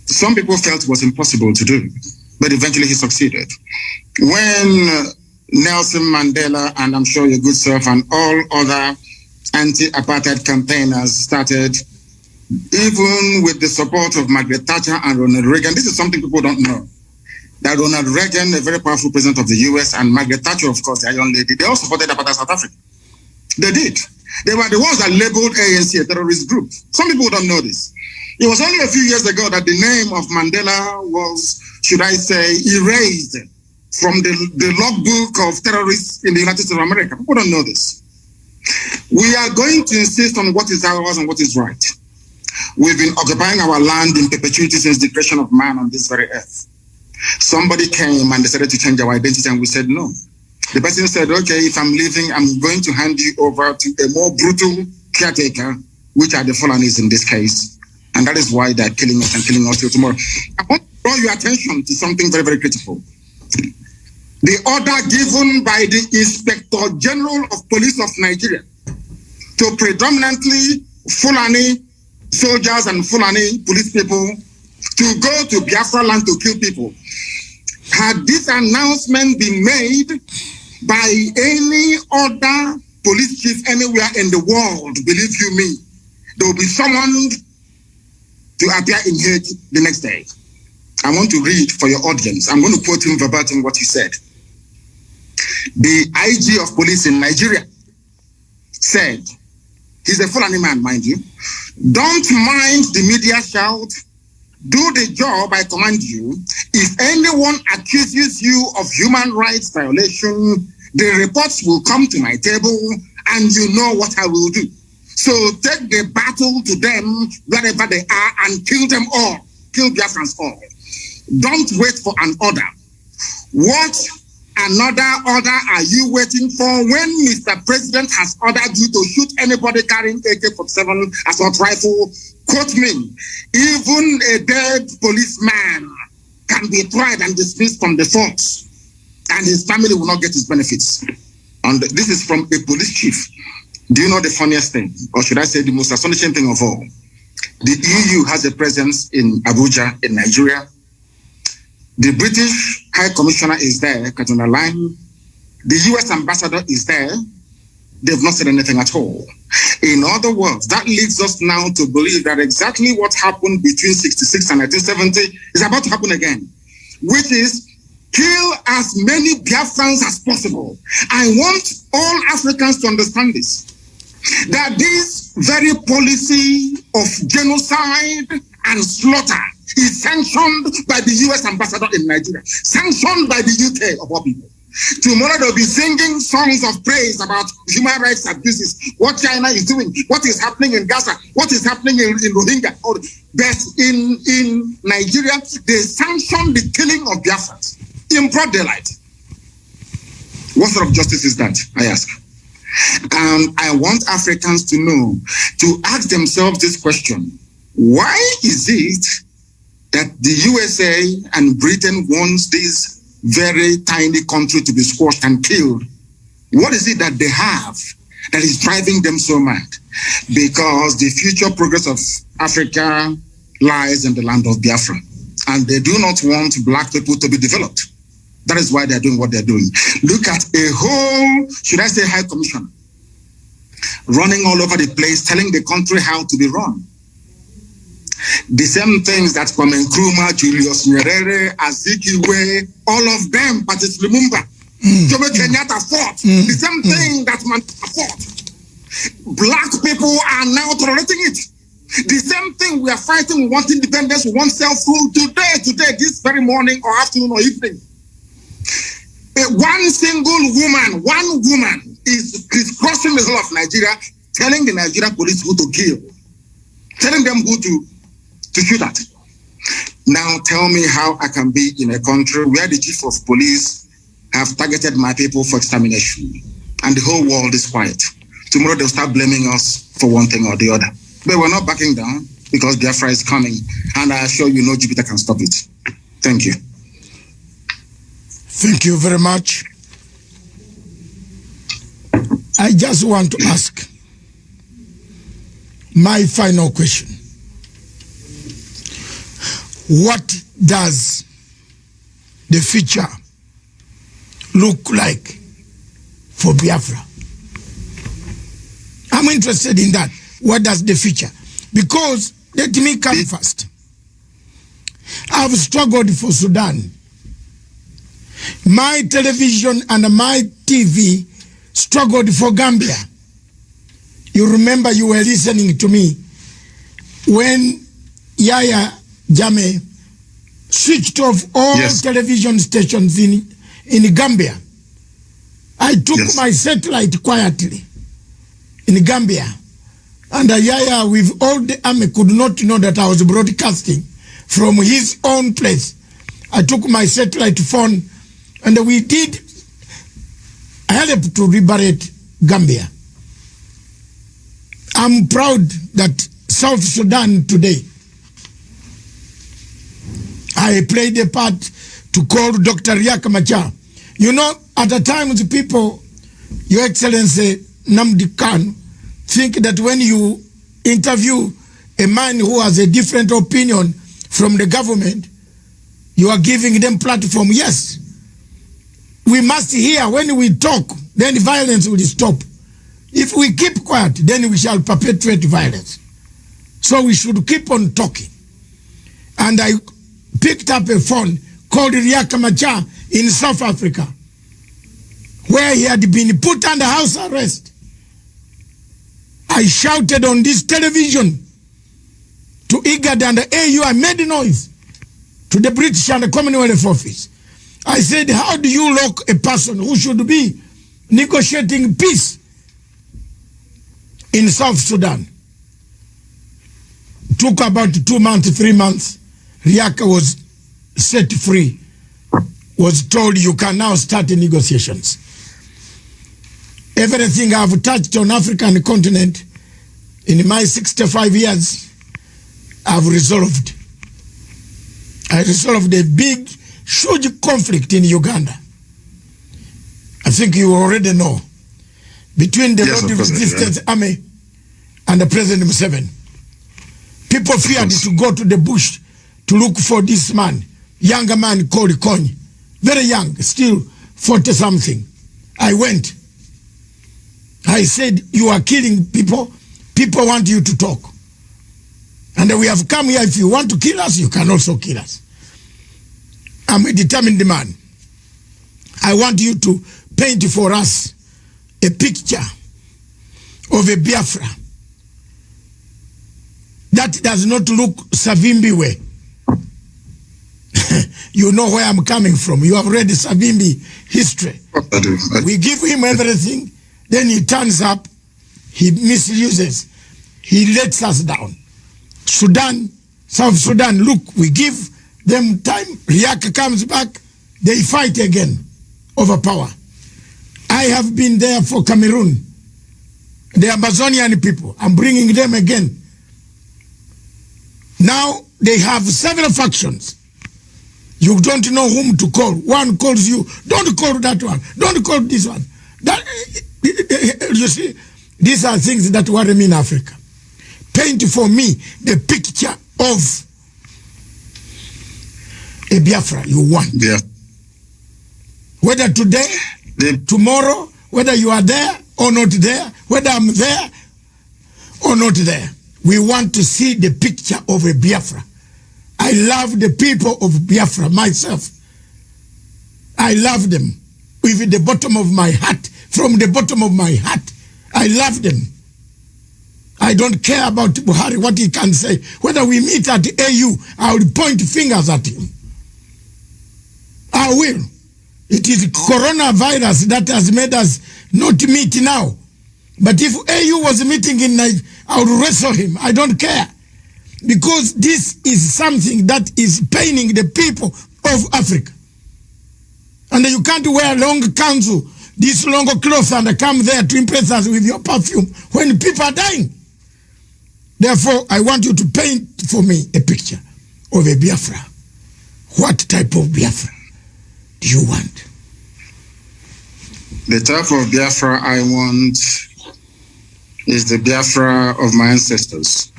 S2: some people felt it was impossible to do, but eventually he succeeded. When Nelson Mandela, and I'm sure your good self, and all other anti-apartheid campaigners started, even with the support of Margaret Thatcher and Ronald Reagan, this is something people don't know, that Ronald Reagan, a very powerful president of the US, and Margaret Thatcher, of course, their young lady, they all supported apartheid South Africa. They did. They were the ones that labeled ANC a terrorist group. Some people don't know this. It was only a few years ago that the name of Mandela was, should I say, erased from the logbook of terrorists in the United States of America. People don't know this. We are going to insist on what is ours and what is right. We've been occupying our land in perpetuity since the creation of man on this very earth. Somebody came and decided to change our identity, and we said no. The person said, okay, if I'm leaving, I'm going to hand you over to a more brutal caretaker, which are the Fulanis in this case. And that is why they're killing us and killing us till tomorrow. I want to draw your attention to something very, very critical. The order given by the Inspector General of Police of Nigeria to predominantly Fulani soldiers and Fulani police people to go to Biafra land to kill people Had this announcement been made by any other police chief anywhere in the world, believe you me, there will be someone to appear in here the next day. I want to read for your audience. I'm going to quote him verbatim what he said. The IG of police in Nigeria said, he's a Fulani man, mind you, don't mind the media shout, do the job I command you. If anyone accuses you of human rights violation, the reports will come to my table and you know what I will do. So take the battle to them wherever they are and kill them all. Kill Biafrans all. Don't wait for an order. What another order are you waiting for when Mr. President has ordered you to shoot anybody carrying AK-47 assault rifle? Quote me, even a dead policeman can be tried and dismissed from the force and his family will not get his benefits. And this is from a police chief. Do you know the funniest thing, or should I say the most astonishing thing of all? The EU has a presence in Abuja, in Nigeria. The British High Commissioner is there, Katuna Line. The US Ambassador is there. They've not said anything at all. In other words, that leads us now to believe that exactly what happened between 66 and 1970 is about to happen again, which is kill as many Biafrans as possible. I want all Africans to understand this, that this very policy of genocide and slaughter is sanctioned by the US Ambassador in Nigeria, sanctioned by the UK of all people. Tomorrow they'll be singing songs of praise about human rights abuses, what China is doing, what is happening in Gaza, what is happening in Rohingya. But in Nigeria, they sanction the killing of Biafrans in broad daylight. What sort of justice is that, I ask? And I want Africans to know, to ask themselves this question: why is it that the USA and Britain wants this very tiny country to be squashed and killed? What is it that they have that is driving them so mad? Because the future progress of Africa lies in the land of Biafra, and they do not want black people to be developed. That is why they're doing what they're doing. Look at a whole, should I say, high commission running all over the place, telling the country how to be run. The same things that Kwame Nkrumah, Julius Nyerere, Azikiwe, all of them, Patrice Lumumba, Jomo Kenyatta fought. The same thing that Mandela fought. Black people are now tolerating it. The same thing we are fighting. We want independence, we want self-rule. Today, this very morning or afternoon or evening, one woman is crisscrossing the whole of Nigeria, telling the Nigerian police who to kill, telling them who to shoot at. Now tell me how I can be in a country where the chief of police have targeted my people for extermination and the whole world is quiet. Tomorrow they'll start blaming us for one thing or the other. But we're not backing down because Biafra is coming, and I assure you no Jupiter can stop it. Thank you.
S1: Thank you very much. I just want to ask my final question. What does the future look like for Biafra? I'm interested in that. What does the future? Because let me come first. I've struggled for Sudan. My television and my TV struggled for Gambia. You remember you were listening to me when Yaya Jammeh switched off all television stations in Gambia. I took my satellite quietly in Gambia, and Yaya with all the army could not know that I was broadcasting from his own place. I took my satellite phone and we did help to liberate Gambia. I'm proud that South Sudan today, I played a part to call Dr. Riek Machar. You know, at the time the people, Your Excellency Nnamdi Kanu, think that when you interview a man who has a different opinion from the government, You are giving them platform. Yes. We must hear. When we talk, then violence will stop. If we keep quiet, then we shall perpetuate violence. So we should keep on talking. And I picked up a phone called Riek Machar in South Africa, where he had been put under house arrest. I shouted on this television to IGAD and the AU. I made noise to the British and the Commonwealth office. I said, how do you lock a person who should be negotiating peace in South Sudan? It took about 2 months, 3 months. Riek was set free, was told you can now start the negotiations. Everything I've touched on African continent in my 65 years, I've resolved. I resolved a big, huge conflict in Uganda. I think you already know. Between the Lord Resistance Army and the President Museveni. People feared to go to the bush to look for this man, younger man called Kony. Very young, still 40-something. I went. I said, you are killing people. People want you to talk. And we have come here. If you want to kill us, you can also kill us. I'm a determined man. I want you to paint for us a picture of a Biafra that does not look Savimbi way. You know where I'm coming from. You have read Savimbi history.
S2: I do.
S1: We give him everything, then he turns up, he misuses, he lets us down. Sudan, South Sudan, look, we give them time, Riek comes back, they fight again over power. I have been there for Cameroon, the Amazonian people. I'm bringing them again. Now they have several factions. You don't know whom to call. One calls you, don't call that one, don't call this one. That, you see, these are things that worry me in Africa. Paint for me the picture of a Biafra you want.
S2: Yeah.
S1: Whether today, tomorrow, whether you are there or not there, whether I'm there or not there, we want to see the picture of a Biafra. I love the people of Biafra myself. I love them with the bottom of my heart. From the bottom of my heart, I love them. I don't care about Buhari, what he can say. Whether we meet at the AU, I will point fingers at him. I will. It is coronavirus that has made us not meet now. But if AU was meeting in Nigeria, I would wrestle him. I don't care. Because this is something that is paining the people of Africa. And you can't wear long counsel, this long clothes, and come there to impress us with your perfume when people are dying. Therefore, I want you to paint for me a picture of a Biafra. What type of Biafra do you want?
S2: The type of Biafra I want is the Biafra of my ancestors.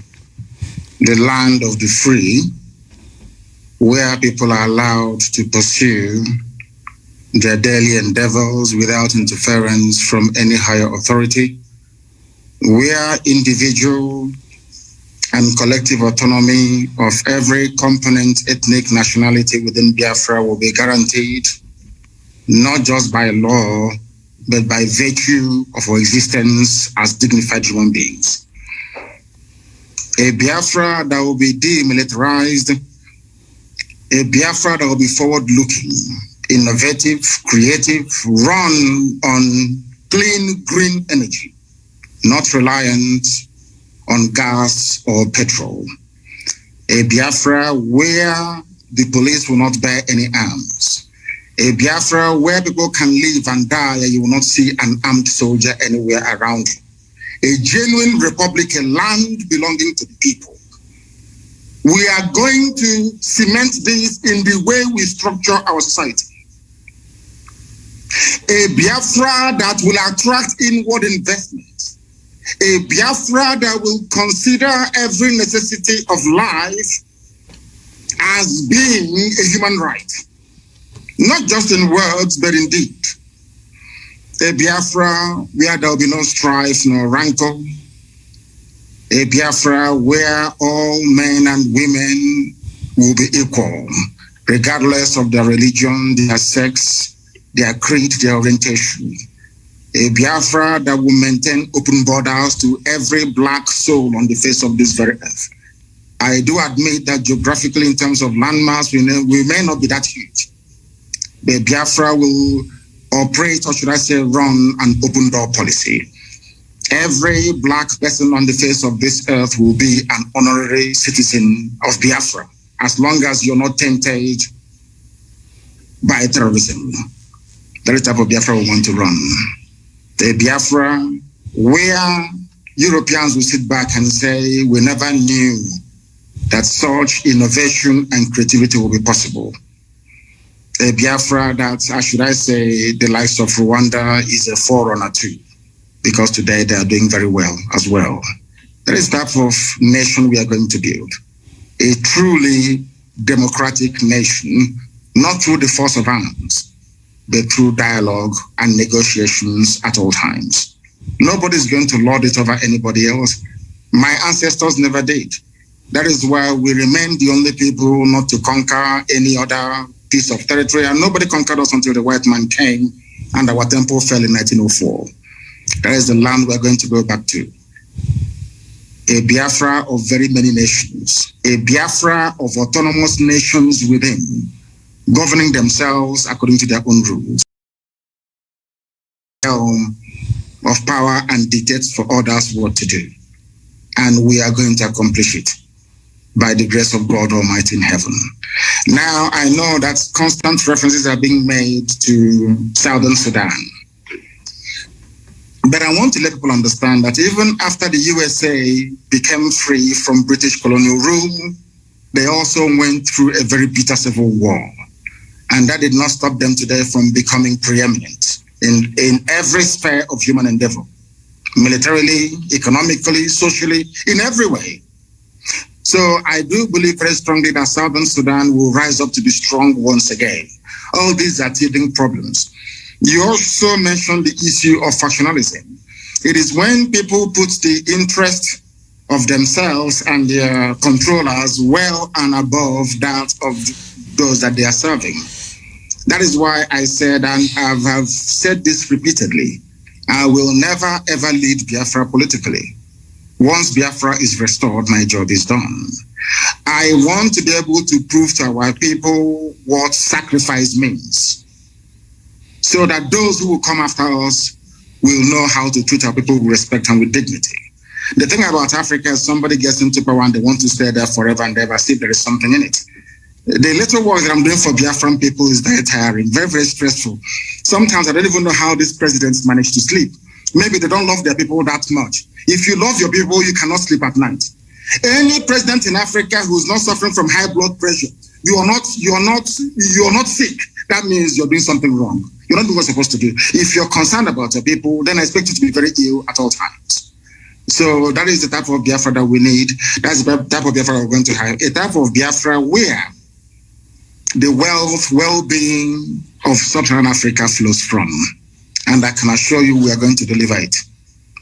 S2: The land of the free, where people are allowed to pursue their daily endeavors without interference from any higher authority, where individual and collective autonomy of every component, ethnic, nationality within Biafra will be guaranteed, not just by law, but by virtue of our existence as dignified human beings. A Biafra that will be demilitarized, a Biafra that will be forward-looking, innovative, creative, run on clean, green energy, not reliant on gas or petrol. A Biafra where the police will not bear any arms. A Biafra where people can live and die and you will not see an armed soldier anywhere around you. A genuine republic, a land belonging to the people. We are going to cement this in the way we structure our society. A Biafra that will attract inward investment. A Biafra that will consider every necessity of life as being a human right, not just in words, but in deed. A Biafra where there will be no strife nor rancor. A Biafra where all men and women will be equal, regardless of their religion, their sex, their creed, their orientation. A Biafra that will maintain open borders to every black soul on the face of this very earth. I do admit that geographically, in terms of landmass, we may not be that huge. The Biafra will operate, or should I say, run an open door policy. Every black person on the face of this earth will be an honorary citizen of Biafra, as long as you're not tainted by terrorism. That is the type of Biafra we want to run. The Biafra where Europeans will sit back and say, we never knew that such innovation and creativity will be possible. A Biafra that, should I say, the likes of Rwanda is a forerunner to, because today they are doing very well as well. That is the type of nation we are going to build. A truly democratic nation, not through the force of arms, but through dialogue and negotiations at all times. Nobody's going to lord it over anybody else. My ancestors never did. That is why we remain the only people not to conquer any other piece of territory, and nobody conquered us until the white man came and our temple fell in 1904. That is the land we're going to go back to. A Biafra of very many nations, a Biafra of autonomous nations within, governing themselves according to their own rules. Of power and dictates for others what to do. And we are going to accomplish it by the grace of God Almighty in heaven. Now, I know that constant references are being made to Southern Sudan. But I want to let people understand that even after the USA became free from British colonial rule, they also went through a very bitter civil war. And that did not stop them today from becoming preeminent in every sphere of human endeavor, militarily, economically, socially, in every way. So I do believe very strongly that Southern Sudan will rise up to be strong once again. All these are teething problems. You also mentioned the issue of factionalism. It is when people put the interest of themselves and their controllers well and above that of those that they are serving. That is why I said, and I have said this repeatedly, I will never ever lead Biafra politically. Once Biafra is restored, my job is done. I want to be able to prove to our people what sacrifice means, so that those who will come after us will know how to treat our people with respect and with dignity. The thing about Africa is somebody gets into power and they want to stay there forever and ever, see if there is something in it. The little work that I'm doing for Biafran people is very tiring, very, very stressful. Sometimes I don't even know how these presidents manage to sleep. Maybe they don't love their people that much. If you love your people, you cannot sleep at night. Any president in Africa who's not suffering from high blood pressure, you are not sick. That means you're doing something wrong. You're not doing what you're supposed to do. If you're concerned about your people, then I expect you to be very ill at all times. So that is the type of Biafra that we need. That's the type of Biafra we're going to have. A type of Biafra where the wealth, well-being of Sub-Saharan Africa flows from. And I can assure you we are going to deliver it.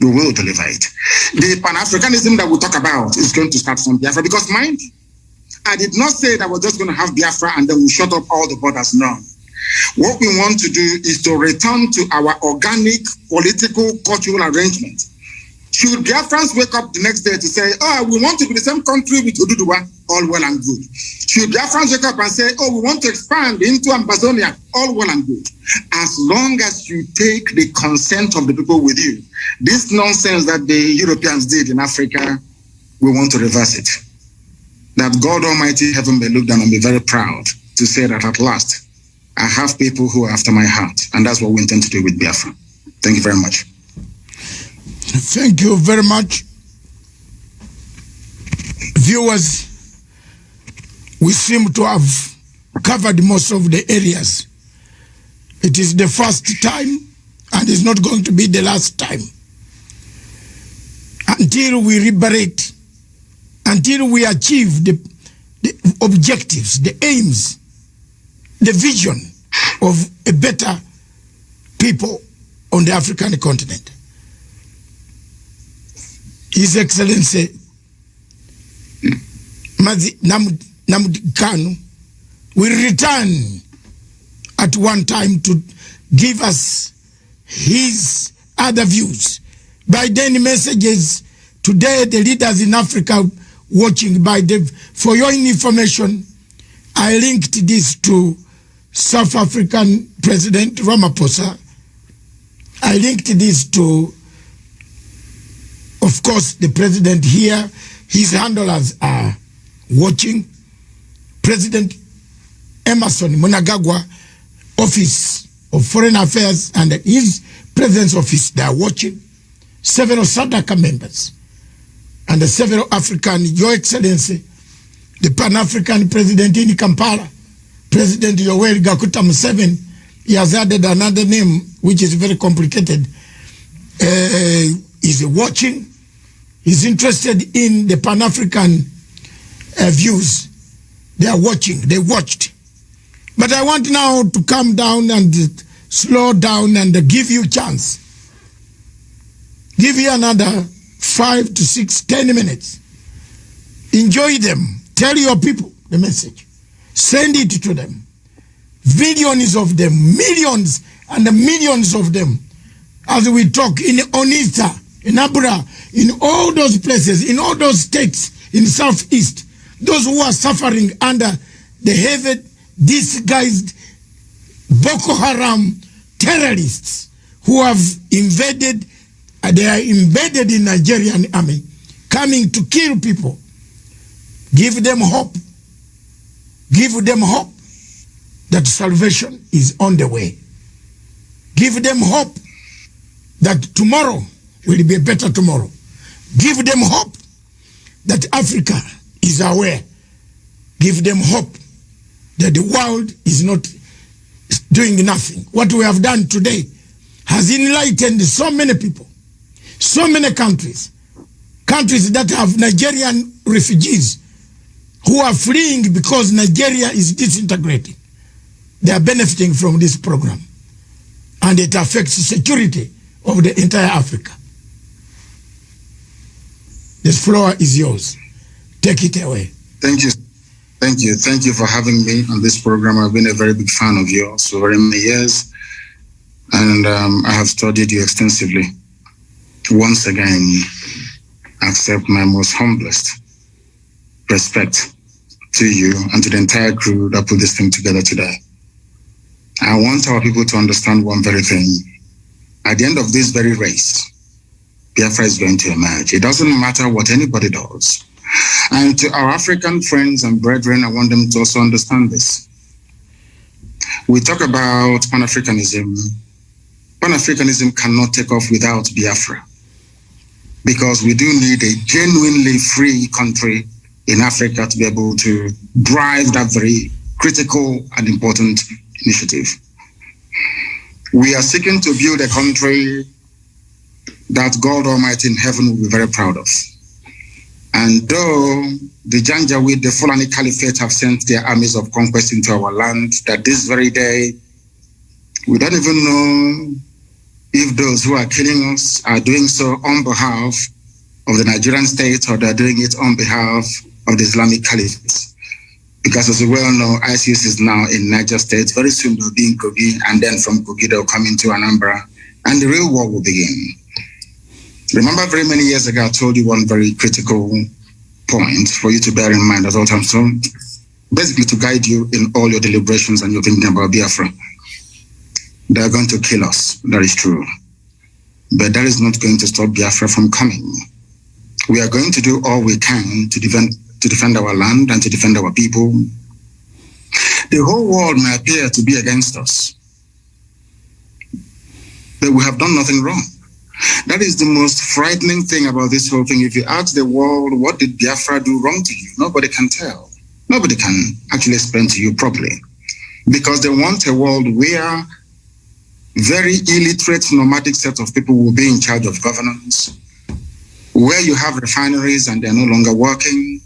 S2: We will deliver it. The Pan-Africanism that we talk about is going to start from Biafra, because mind you, I did not say that we're just going to have Biafra and then we'll shut up all the borders. No. What we want to do is to return to our organic political cultural arrangement. Should Biafrans wake up the next day to say, oh, we want to be the same country with Oduduwa, all well and good. Should Biafrans wake up and say, oh, we want to expand into Amazonia, all well and good. As long as you take the consent of the people with you, this nonsense that the Europeans did in Africa, we want to reverse it. That God Almighty heaven may look down and be very proud to say that at last, I have people who are after my heart. And that's what we intend to do with Biafra. Thank you very much.
S1: Thank you very much. Viewers, we seem to have covered most of the areas. It is the first time and it's not going to be the last time. Until we liberate, until we achieve the objectives, the aims, the vision of a better people on the African continent. His Excellency Mazi Nnamdi Kanu will return at one time to give us his other views. By then messages today, the leaders in Africa watching for your information, I linked this to South African President Ramaphosa. I linked this to, of course, the president here. His handlers are watching. President Emerson Mnangagwa, Office of Foreign Affairs, and his President's Office, they are watching. Several SADC members and several African, Your Excellency, the Pan-African President in Kampala, President Yoweri Gakuta Museveni, he has added another name, which is very complicated. He's watching. He's interested in the Pan-African views. They are watching. They watched. But I want now to come down and slow down and give you a chance. Give you another 5 to 6, 10 minutes. Enjoy them. Tell your people the message. Send it to them. Millions of them, millions and millions of them. As we talk in Onitsha, in Abura, in all those places, in all those states in Southeast, those who are suffering under the heavy, disguised Boko Haram terrorists who have invaded, they are embedded in Nigerian army, coming to kill people. Give them hope. Give them hope that salvation is on the way. Give them hope that tomorrow will be a better tomorrow. Give them hope that Africa is aware. Give them hope that the world is not doing nothing. What we have done today has enlightened so many people, so many countries, countries that have Nigerian refugees who are fleeing because Nigeria is disintegrating. They are benefiting from this program, and it affects the security of the entire Africa. This floor is yours. Take it away.
S2: Thank you. Thank you. Thank you for having me on this program. I've been a very big fan of yours for very many years, and I have studied you extensively. Once again, accept my most humblest respect to you and to the entire crew that put this thing together today. I want our people to understand one very thing. At the end of this very race, Biafra is going to emerge. It doesn't matter what anybody does. And to our African friends and brethren, I want them to also understand this. We talk about Pan-Africanism. Pan-Africanism cannot take off without Biafra, because we do need a genuinely free country in Africa to be able to drive that very critical and important initiative. We are seeking to build a country that God Almighty in heaven will be very proud of. And though the Janjaweed, the Fulani Caliphate, have sent their armies of conquest into our land, that this very day, we don't even know if those who are killing us are doing so on behalf of the Nigerian state or they're doing it on behalf of the Islamic Caliphate. Because as we well know, ISIS is now in Niger State. Very soon they'll be in Kogi, and then from Kogi they'll come into Anambra, and the real war will begin. Remember, very many years ago, I told you one very critical point for you to bear in mind at all times. So basically to guide you in all your deliberations and your thinking about Biafra. They're going to kill us. That is true. But that is not going to stop Biafra from coming. We are going to do all we can to defend our land and to defend our people. The whole world may appear to be against us, but we have done nothing wrong. That is the most frightening thing about this whole thing. If you ask the world, what did Biafra do wrong to you? Nobody can tell. Nobody can actually explain to you properly, because they want a world where very illiterate nomadic set of people will be in charge of governance, where you have refineries and they're no longer working,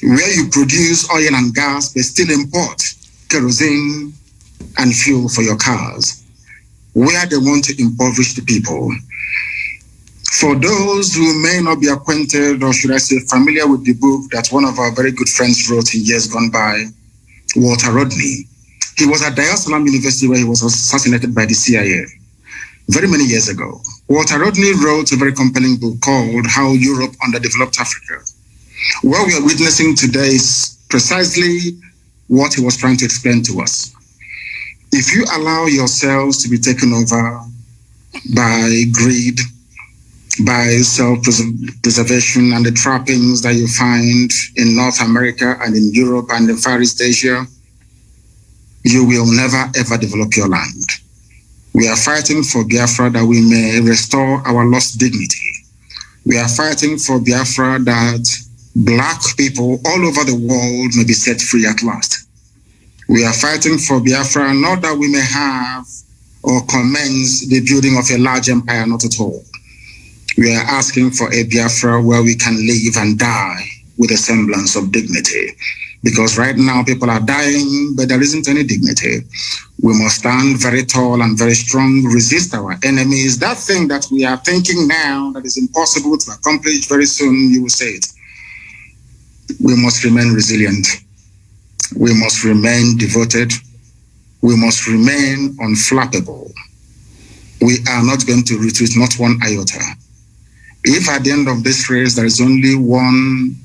S2: where you produce oil and gas but still import kerosene and fuel for your cars, where they want to impoverish the people. For those who may not be acquainted, or should I say familiar with the book that one of our very good friends wrote in years gone by, Walter Rodney. He was at Dar es Salaam University where he was assassinated by the CIA very many years ago. Walter Rodney wrote a very compelling book called How Europe Underdeveloped Africa. What we are witnessing today is precisely what he was trying to explain to us. If you allow yourselves to be taken over by greed, by self-preservation and the trappings that you find in North America and in Europe and in Far East Asia, you will never ever develop your land. We are fighting for Biafra that we may restore our lost dignity. We are fighting for Biafra that Black people all over the world may be set free at last. We are fighting for Biafra not that we may have or commence the building of a large empire, not at all. We are asking for a Biafra where we can live and die with a semblance of dignity. Because right now people are dying, but there isn't any dignity. We must stand very tall and very strong, resist our enemies. That thing that we are thinking now that is impossible to accomplish very soon, you will say it. We must remain resilient. We must remain devoted. We must remain unflappable. We are not going to retreat, not one iota. If at the end of this race there is only one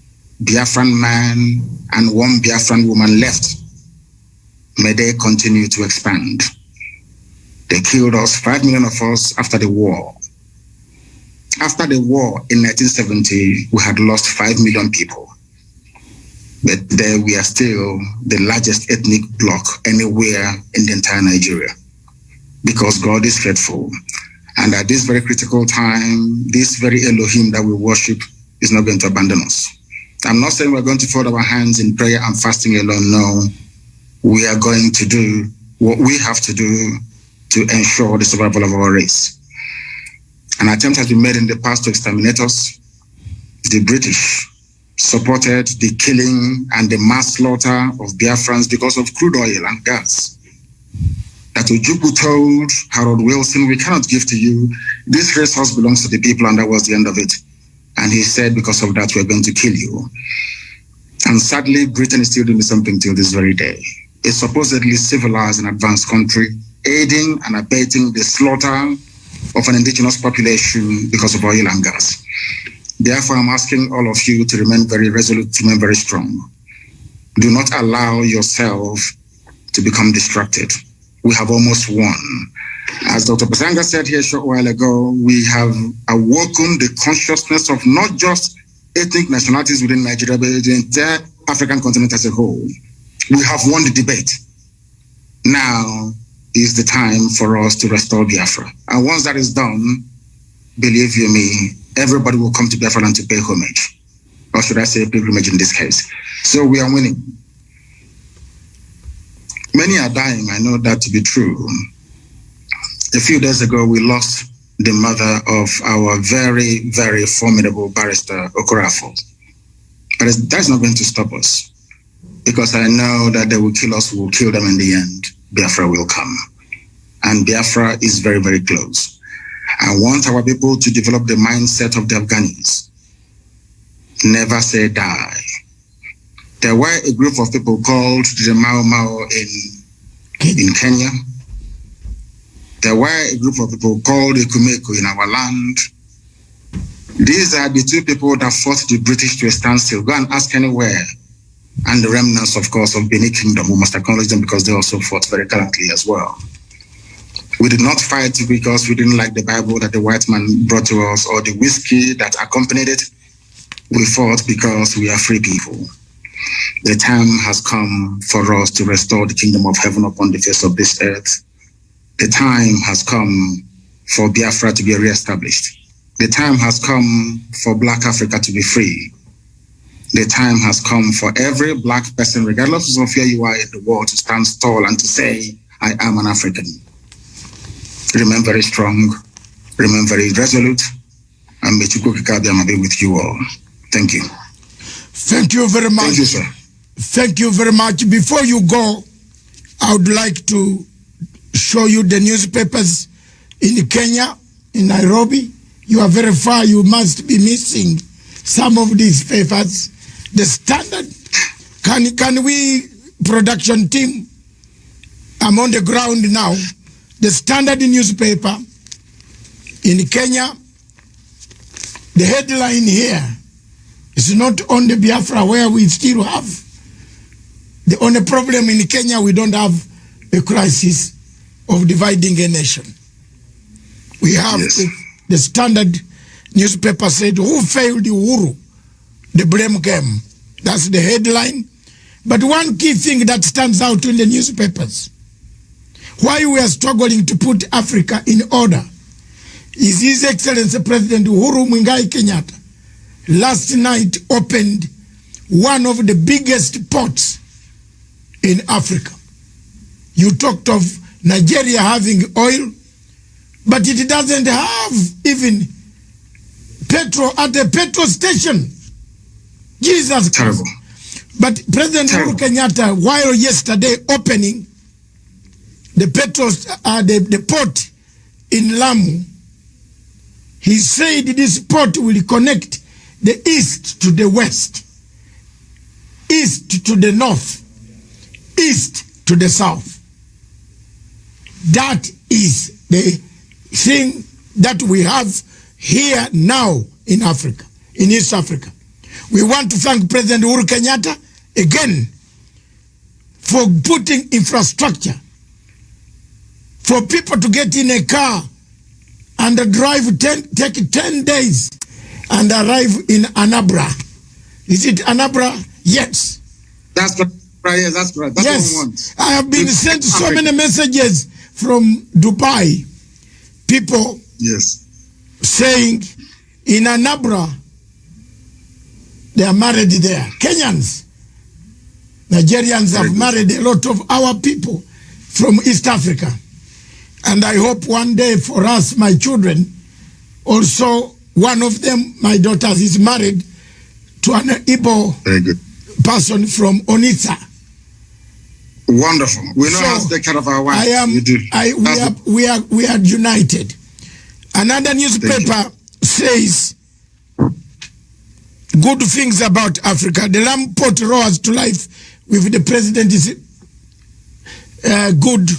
S2: Biafran man and one Biafran woman left, may they continue to expand. They killed us, 5 million of us, after the war. After the war in 1970, we had lost 5 million people. But there we are still the largest ethnic bloc anywhere in the entire Nigeria, because God is faithful. And at this very critical time, this very Elohim that we worship is not going to abandon us. I'm not saying we're going to fold our hands in prayer and fasting alone. No, we are going to do what we have to do to ensure the survival of our race. An attempt has been made in the past to exterminate us. The British supported the killing and the mass slaughter of Biafrans because of crude oil and gas. That Ojukwu told Harold Wilson, we cannot give to you. This resource belongs to the people, and that was the end of it. And he said, because of that, we're going to kill you. And sadly, Britain is still doing something till this very day. A supposedly civilized and advanced country, aiding and abating the slaughter of an indigenous population because of oil and gas. Therefore, I'm asking all of you to remain very resolute, to remain very strong. Do not allow yourself to become distracted. We have almost won. As Dr. Matsanga said here a short while ago, we have awoken the consciousness of not just ethnic nationalities within Nigeria, but the entire African continent as a whole. We have won the debate. Now is the time for us to restore Biafra. And once that is done, believe you me, everybody will come to Biafra land to pay homage. Or should I say pilgrimage in this case. So we are winning. Many are dying, I know that to be true. A few days ago, we lost the mother of our very, very formidable barrister, Okorafor. But that's not going to stop us, because I know that they will kill us, we will kill them in the end. Biafra will come. And Biafra is very, very close. I want our people to develop the mindset of the Afghanis. Never say die. There were a group of people called the Mau Mau in Kenya. There were a group of people called the Kumeko in our land. These are the two people that fought the British to a standstill. Go and ask anywhere. And the remnants, of course, of Benin Kingdom, we must acknowledge them because they also fought very gallantly as well. We did not fight because we didn't like the Bible that the white man brought to us or the whiskey that accompanied it. We fought because we are free people. The time has come for us to restore the kingdom of heaven upon the face of this earth. The time has come for Biafra to be reestablished. The time has come for Black Africa to be free. The time has come for every Black person, regardless of where you are in the world, to stand tall and to say, I am an African. Remain very strong, remain very resolute, and may Chukwu Kikabiyama be with you all. Thank you.
S1: Thank you very much.
S2: Thank you, sir.
S1: Thank you very much. Before you go, I would like to show you the newspapers in Kenya, in Nairobi. You are very far. You must be missing some of these papers. The Standard. Can we, production team? I'm on the ground now. The Standard newspaper in Kenya. The headline here is not on the Biafra, where we still have. The only problem in Kenya, we don't have a crisis of dividing a nation. We have the Standard newspaper said, who failed Uhuru? The blame game. That's the headline. But one key thing that stands out in the newspapers, why we are struggling to put Africa in order, is His Excellency President Uhuru Muigai Kenyatta last night opened one of the biggest ports in Africa. You talked of Nigeria having oil, but it doesn't have even petrol at the petrol station. Jesus Christ. But President Uhuru Kenyatta, while yesterday opening the the port in Lamu, he said this port will connect the east to the west, east to the north, east to the south. That is the thing that we have here now in Africa, in East Africa. We want to thank President Uhuru Kenyatta again for putting infrastructure for people to get in a car and drive take 10 days and arrive in Anambra. Is it Anambra? Yes.
S2: That's right. Yes, that's right. That's
S1: yes.
S2: what we want.
S1: I have been sent so many messages from Dubai. People saying in Anambra, they are married there. Kenyans, Nigerians have married a lot of our people from East Africa. And I hope one day for us, my children, also one of them, my daughters, is married to an Igbo person from Onitsha.
S2: Wonderful. We know how to take care of our wives.
S1: We are united. Another newspaper says good things about Africa. The Lamu Port roars to life with the president is good.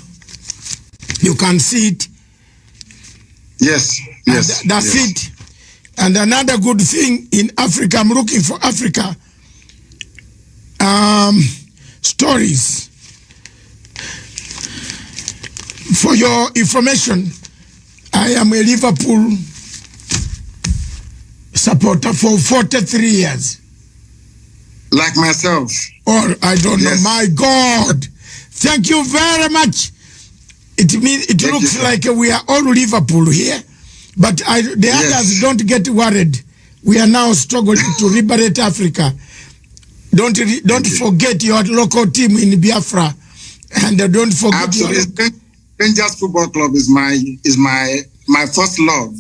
S1: You can see it.
S2: Yes.
S1: That's it. And another good thing in Africa, I'm looking for Africa stories. For your information, I am a Liverpool supporter for 43 years.
S2: Like myself.
S1: Or I don't know. My God. Thank you very much. It looks like we are all Liverpool here, but the others don't get worried. We are now struggling to liberate Africa. Don't forget your local team in Biafra, and don't forget
S2: Rangers Football Club is my first love,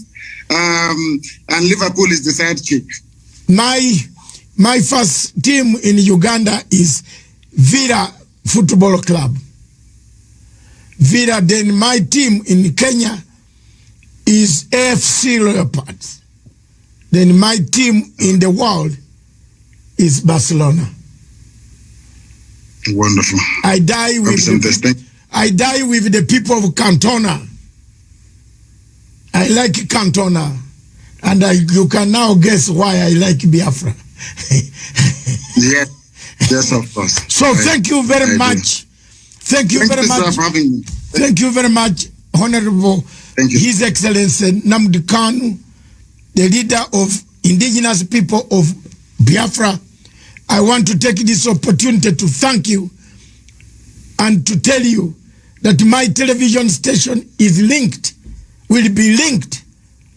S2: and Liverpool is the side chick. My first team in Uganda is Villa Football Club. Villa. Then my team in Kenya is AFC Leopards. Then my team in the world is Barcelona. Wonderful.
S1: I die with the people of Cantona. I like Cantona, and you can now guess why I like Biafra.
S2: Yes, of course.
S1: So thank you very much. Thank you very much.
S2: For having me.
S1: Thank you very much, Honorable His Excellency Nnamdi Kanu, the leader of indigenous people of Biafra. I want to take this opportunity to thank you and to tell you that my television station is will be linked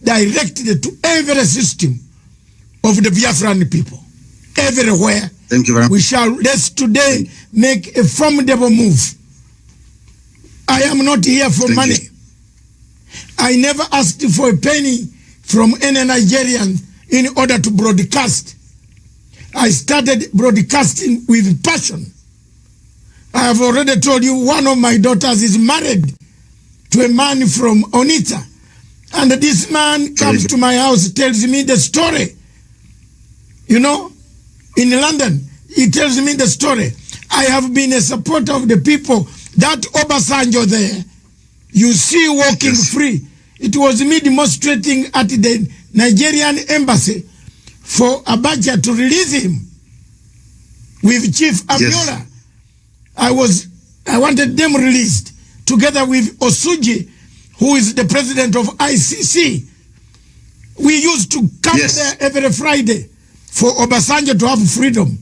S1: directly to every system of the Biafran people. Everywhere.
S2: Thank you very much.
S1: Let's today make a formidable move. I am not here for money. I never asked for a penny from any Nigerian in order to broadcast. I started broadcasting with passion. I have already told you one of my daughters is married to a man from Onitsha. And this man comes to my house, tells me the story. You know, in London, he tells me the story. I have been a supporter of the people. That Obasanjo there, you see walking free. It was me demonstrating at the Nigerian embassy for Abacha to release him with Chief Abiola. I wanted them released together with Osuji, who is the president of ICC. We used to come there every Friday for Obasanjo to have freedom.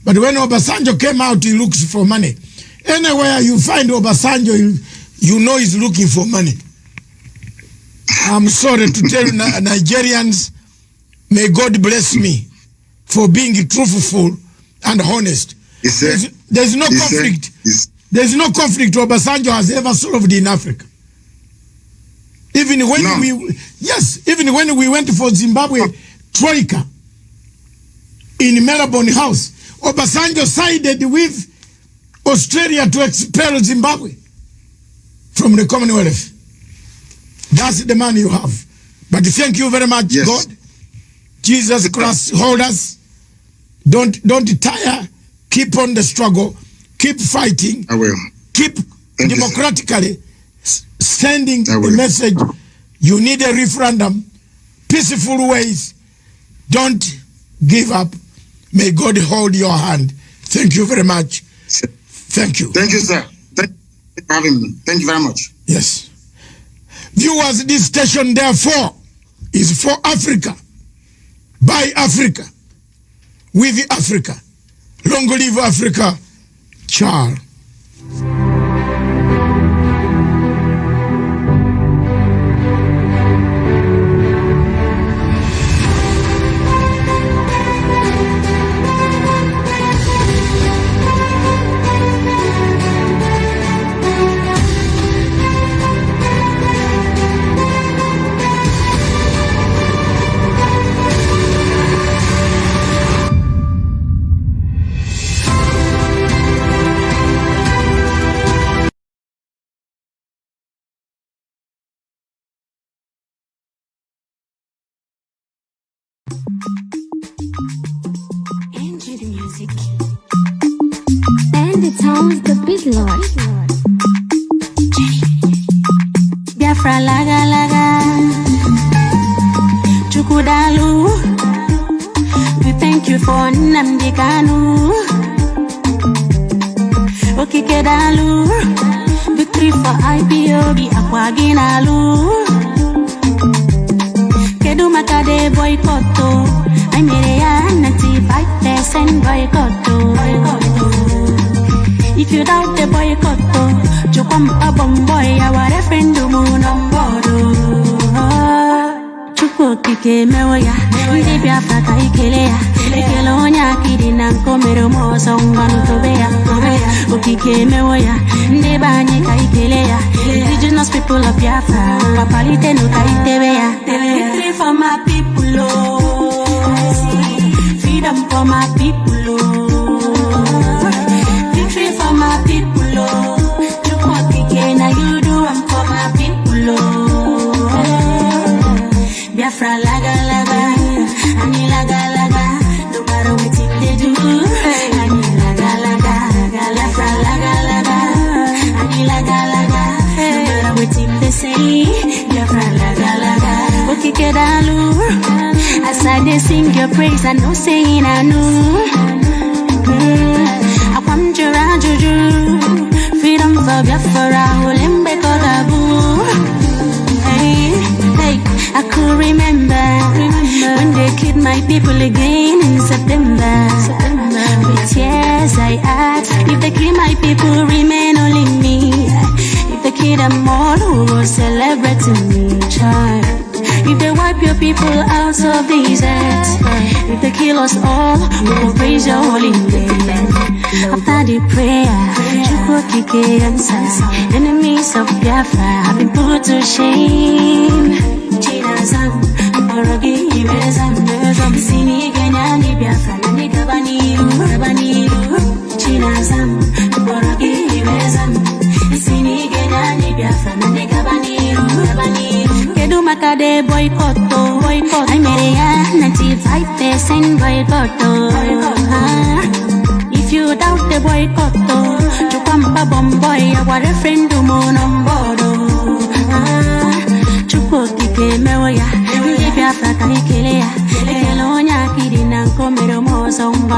S1: But when Obasanjo came out, he looks for money. Anywhere you find Obasanjo, you know he's looking for money. I'm sorry to tell Nigerians, may God bless me for being truthful and honest. There's no conflict. There's no conflict Obasanjo has ever solved in Africa. Even when even when we went for Zimbabwe Troika in Melbourne House, Obasanjo sided with Australia to expel Zimbabwe from the Commonwealth. That's the man you have. But thank you very much, God. Jesus Christ, hold us. Don't tire. Keep on the struggle. Keep fighting.
S2: I will.
S1: Keep democratically sending the message. You need a referendum. Peaceful ways. Don't give up. May God hold your hand. Thank you very much. Thank you.
S2: Thank you, sir. Thank you for having me. Thank you very much.
S1: Yes. Viewers, this station, therefore, is for Africa, by Africa, with Africa. Long live Africa. Ciao.
S3: Enjoy the music. And it sounds the big lord. Biafra laga laga. Chukudalu. We thank you for Nnamdi Kanu. Okikedalu. Victory for IPOB Akwaginalu. Kedu makade boycotto. I made a 95% boycotto. If you doubt the boycotto, you come a bomboy, our referendum on board. Chuko kike mewoya, ndi Biafra ka ikelea. Ekelonya kidina nkomero mo songanu tobea. Okike mewoya, ndi banye ka ikelea. Indigenous people of Biafra, papalite no ka itebea. Victory for my people, oh. Freedom for my people, oh. Victory for my people, oh. Look what we can, you do, I'm for my people, oh. Biafra laga laga, ani laga laga, no matter what they do. Ani laga laga, Biafra laga laga, ani laga laga, no matter what they say. Biafra laga laga, okikedalu. As I sing your praise, I know saying I know. I come to Rajuju, freedom for Biafra, Olembe Kogabu. Hey, hey, I could remember when they killed my people again in September. With tears I asked, if they kill my people, remain only me. If they kill them all, who will celebrate me, child? If they wipe your people out of these earth, if they kill us all, we will praise your holy name. After the prayer, Chukwokike answers. Enemies of Biafra have been put to shame. Chinazam, Borogi Bezam Sini Kenyani Biafra Nani Kabaniru Chinazam Borogi Bezam Sini Kenyani Biafra Nani Kabaniru Kedu Makade boycott I made 95% boycott if you doubt the boycott, Chukwamba Bomboy, our referendum on board. Chukotike Meoya, Biafra Kanikilea, Elonia Kidina Komero Mozomba.